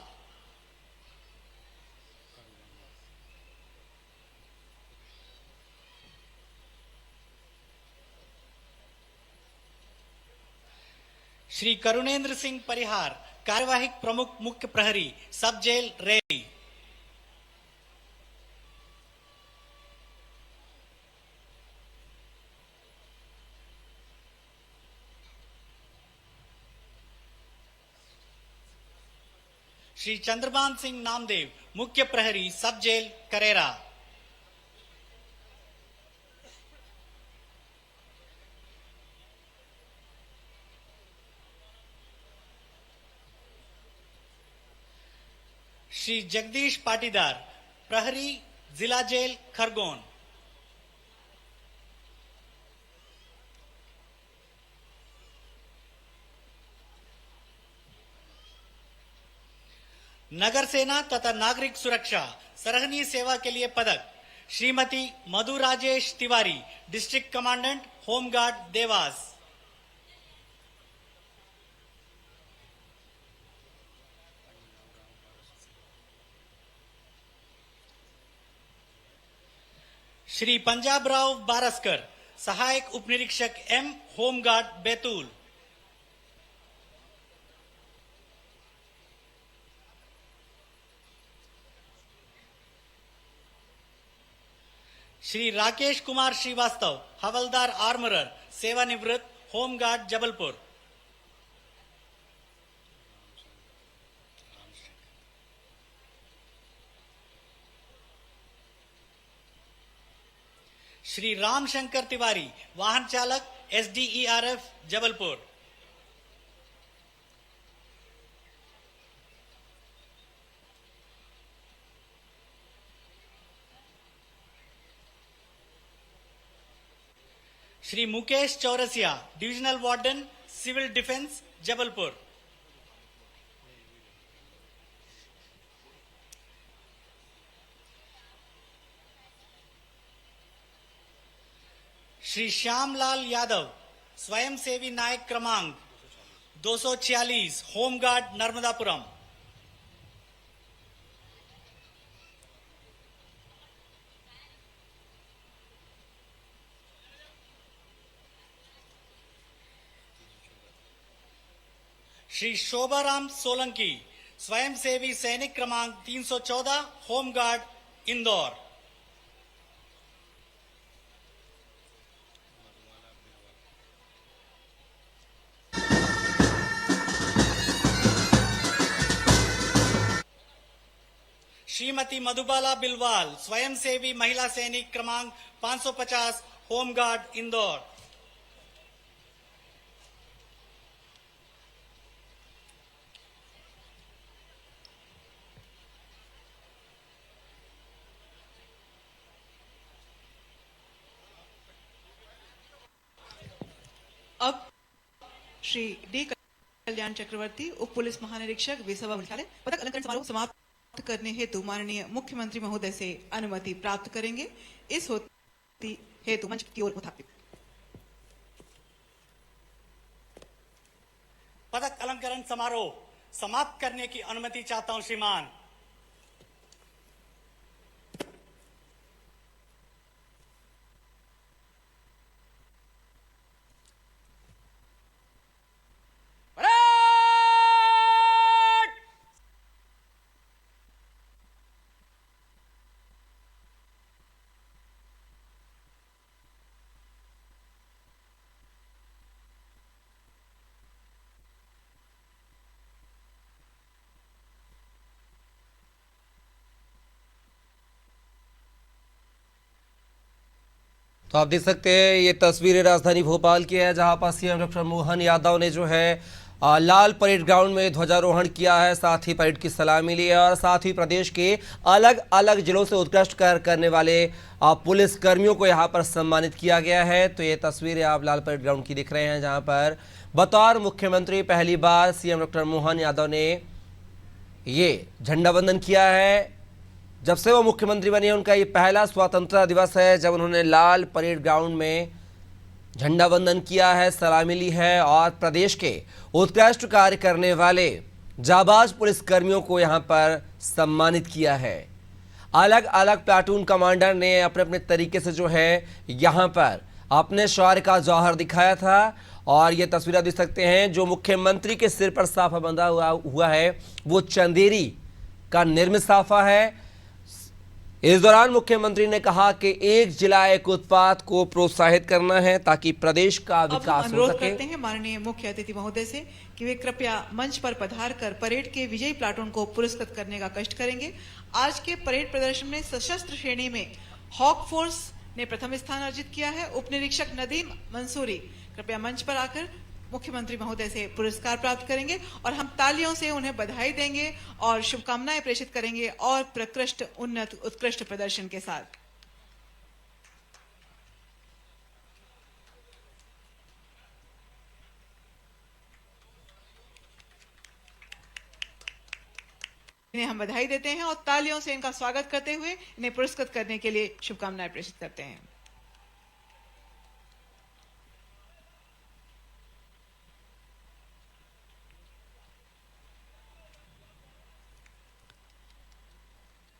श्री करुणेंद्र सिंह परिहार कार्यवाहक प्रमुख मुख्य प्रहरी सब जेल रेली। श्री चंद्रभान सिंह नामदेव मुख्य प्रहरी सब जेल करेरा। श्री जगदीश पाटीदार प्रहरी जिला जेल खरगोन। नगर सेना तथा नागरिक सुरक्षा सराहनीय सेवा के लिए पदक Shrimati Madhu Rajesh Tiwari, district commandant, home guard, Dewas. Shri Punjab Rao Baraskar, सहायक उपनिरीक्षक एम, होमगार्ड, बैतूल। श्री राकेश कुमार श्रीवास्तव, हवलदार आर्मरर, सेवानिवृत्त, होमगार्ड, जबलपुर। श्री रामशंकर तिवारी, वाहन चालक, SDERF, Jabalpur. Shri Mukesh Chaurasia, divisional warden, civil defence, Jabalpur. Shri Shyamlal Yadav, स्वयंसेवी नायक क्रमांक 246, होमगार्ड, नर्मदापुरम। श्री शोभाराम सोलंकी, स्वयंसेवी सैनिक क्रमांक 314, होमगार्ड, इंदौर। श्रीमती मधुबाला बिलवाल, स्वयंसेवी महिला सैनिक क्रमांक 550, होमगार्ड, इंदौर। अब श्री डी कल्याण चक्रवर्ती, उप पुलिस महानिरीक्षक, विसभा मुख्यालय, पदक अलंकरण समारोह समाप्त करने हेतु माननीय मुख्यमंत्री महोदय से अनुमति प्राप्त करेंगे। इस हेतु मंच की ओर उठाते पदक अलंकरण समारोह समाप्त करने की अनुमति चाहता हूं श्रीमान। तो आप देख सकते हैं ये तस्वीरें राजधानी भोपाल की है, जहां पर सीएम डॉक्टर मोहन यादव ने जो है लाल परेड ग्राउंड में ध्वजारोहण किया है, साथ ही परेड की सलामी ली है और साथ ही प्रदेश के अलग अलग जिलों से उत्कृष्ट कार्य करने वाले पुलिस कर्मियों को यहां पर सम्मानित किया गया है। तो ये तस्वीरें आप लाल परेड ग्राउंड की दिख रहे हैं, जहां पर बतौर मुख्यमंत्री पहली बार सीएम डॉक्टर मोहन यादव ने ये झंडा वंदन किया है। जब से वो मुख्यमंत्री बने उनका ये पहला स्वतंत्रता दिवस है जब उन्होंने लाल परेड ग्राउंड में झंडा वंदन किया है, सलामी ली है और प्रदेश के उत्कृष्ट कार्य करने वाले जाबाज पुलिस कर्मियों को यहां पर सम्मानित किया है। अलग अलग प्लाटून कमांडर ने अपने अपने तरीके से जो है यहां पर अपने शौर्य का जौहर दिखाया था और ये तस्वीर आप देख सकते हैं। जो मुख्यमंत्री के सिर पर साफा बंधा हुआ है वो चंदेरी का निर्मित साफा है। इस दौरान मुख्यमंत्री ने कहा कि एक जिला एक उत्पाद को प्रोत्साहित करना है ताकि प्रदेश का विकास हो अनुरोध सके। करते हैं माननीय मुख्य अतिथि महोदय से कि वे कृपया मंच पर पधार कर परेड के विजयी प्लाटून को पुरस्कृत करने का कष्ट करेंगे। आज के परेड प्रदर्शन में सशस्त्र श्रेणी में हॉक फोर्स ने प्रथम स्थान अर्जित किया है। उप निरीक्षक नदीम मंसूरी कृपया मंच पर आकर मुख्यमंत्री महोदय से पुरस्कार प्राप्त करेंगे और हम तालियों से उन्हें बधाई देंगे और शुभकामनाएं प्रेषित करेंगे और प्रकृष्ट उन्नत उत्कृष्ट प्रदर्शन के साथ। इन्हें हम बधाई देते हैं और तालियों से इनका स्वागत करते हुए इन्हें पुरस्कृत करने के लिए शुभकामनाएं प्रेषित करते हैं।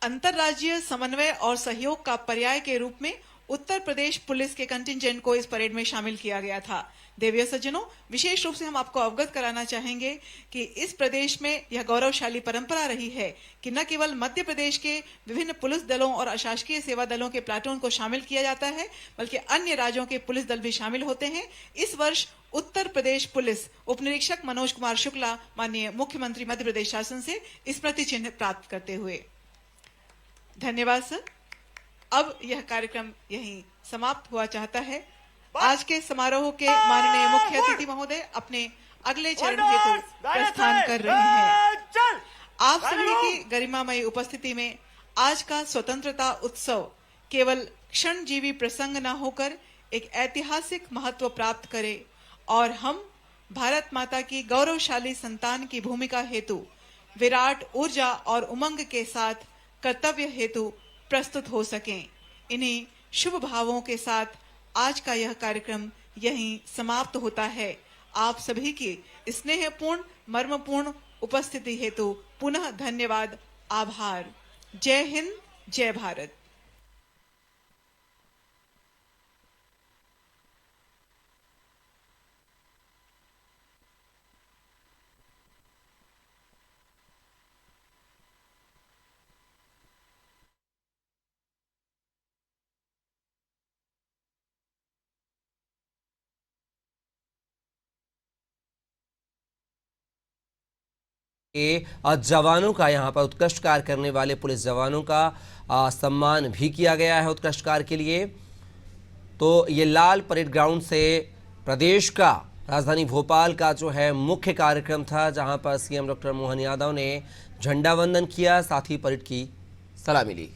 अंतर्राज्यीय समन्वय और सहयोग का पर्याय के रूप में उत्तर प्रदेश पुलिस के कंटिंजेंट को इस परेड में शामिल किया गया था। देवीय सज्जनों, विशेष रूप से हम आपको अवगत कराना चाहेंगे कि इस प्रदेश में यह गौरवशाली परंपरा रही है कि न केवल मध्य प्रदेश के विभिन्न पुलिस दलों और अशासकीय सेवा दलों के प्लाटून को शामिल किया जाता है, बल्कि अन्य राज्यों के पुलिस दल भी शामिल होते हैं। इस वर्ष उत्तर प्रदेश पुलिस उप निरीक्षक मनोज कुमार शुक्ला माननीय मुख्यमंत्री मध्य प्रदेश शासन से स्मृति चिन्ह प्राप्त करते हुए। धन्यवाद सर। अब यह कार्यक्रम यहीं समाप्त हुआ चाहता है। आज के समारोह के माननीय मुख्य अतिथि महोदय अपने अगले चरण हेतु प्रस्थान कर रहे हैं। आप सभी की गरिमामयी उपस्थिति में आज का स्वतंत्रता उत्सव केवल क्षणजीवी प्रसंग न होकर एक ऐतिहासिक महत्व प्राप्त करे और हम भारत माता की गौरवशाली संतान की भूमिका हेतु विराट ऊर्जा और उमंग के साथ कर्तव्य हेतु प्रस्तुत हो सकें। इन्हीं शुभ भावों के साथ आज का यह कार्यक्रम यहीं समाप्त होता है। आप सभी की स्नेहपूर्ण मर्मपूर्ण उपस्थिति हेतु पुनः धन्यवाद, आभार। जय हिंद, जय भारत। के जवानों का यहाँ पर उत्कृष्ट कार्य करने वाले पुलिस जवानों का सम्मान भी किया गया है उत्कृष्ट कार्य के लिए। तो ये लाल परेड ग्राउंड से प्रदेश का राजधानी भोपाल का जो है मुख्य कार्यक्रम था, जहाँ पर सीएम डॉक्टर मोहन यादव ने झंडा वंदन किया, साथ ही परेड की सलामी ली।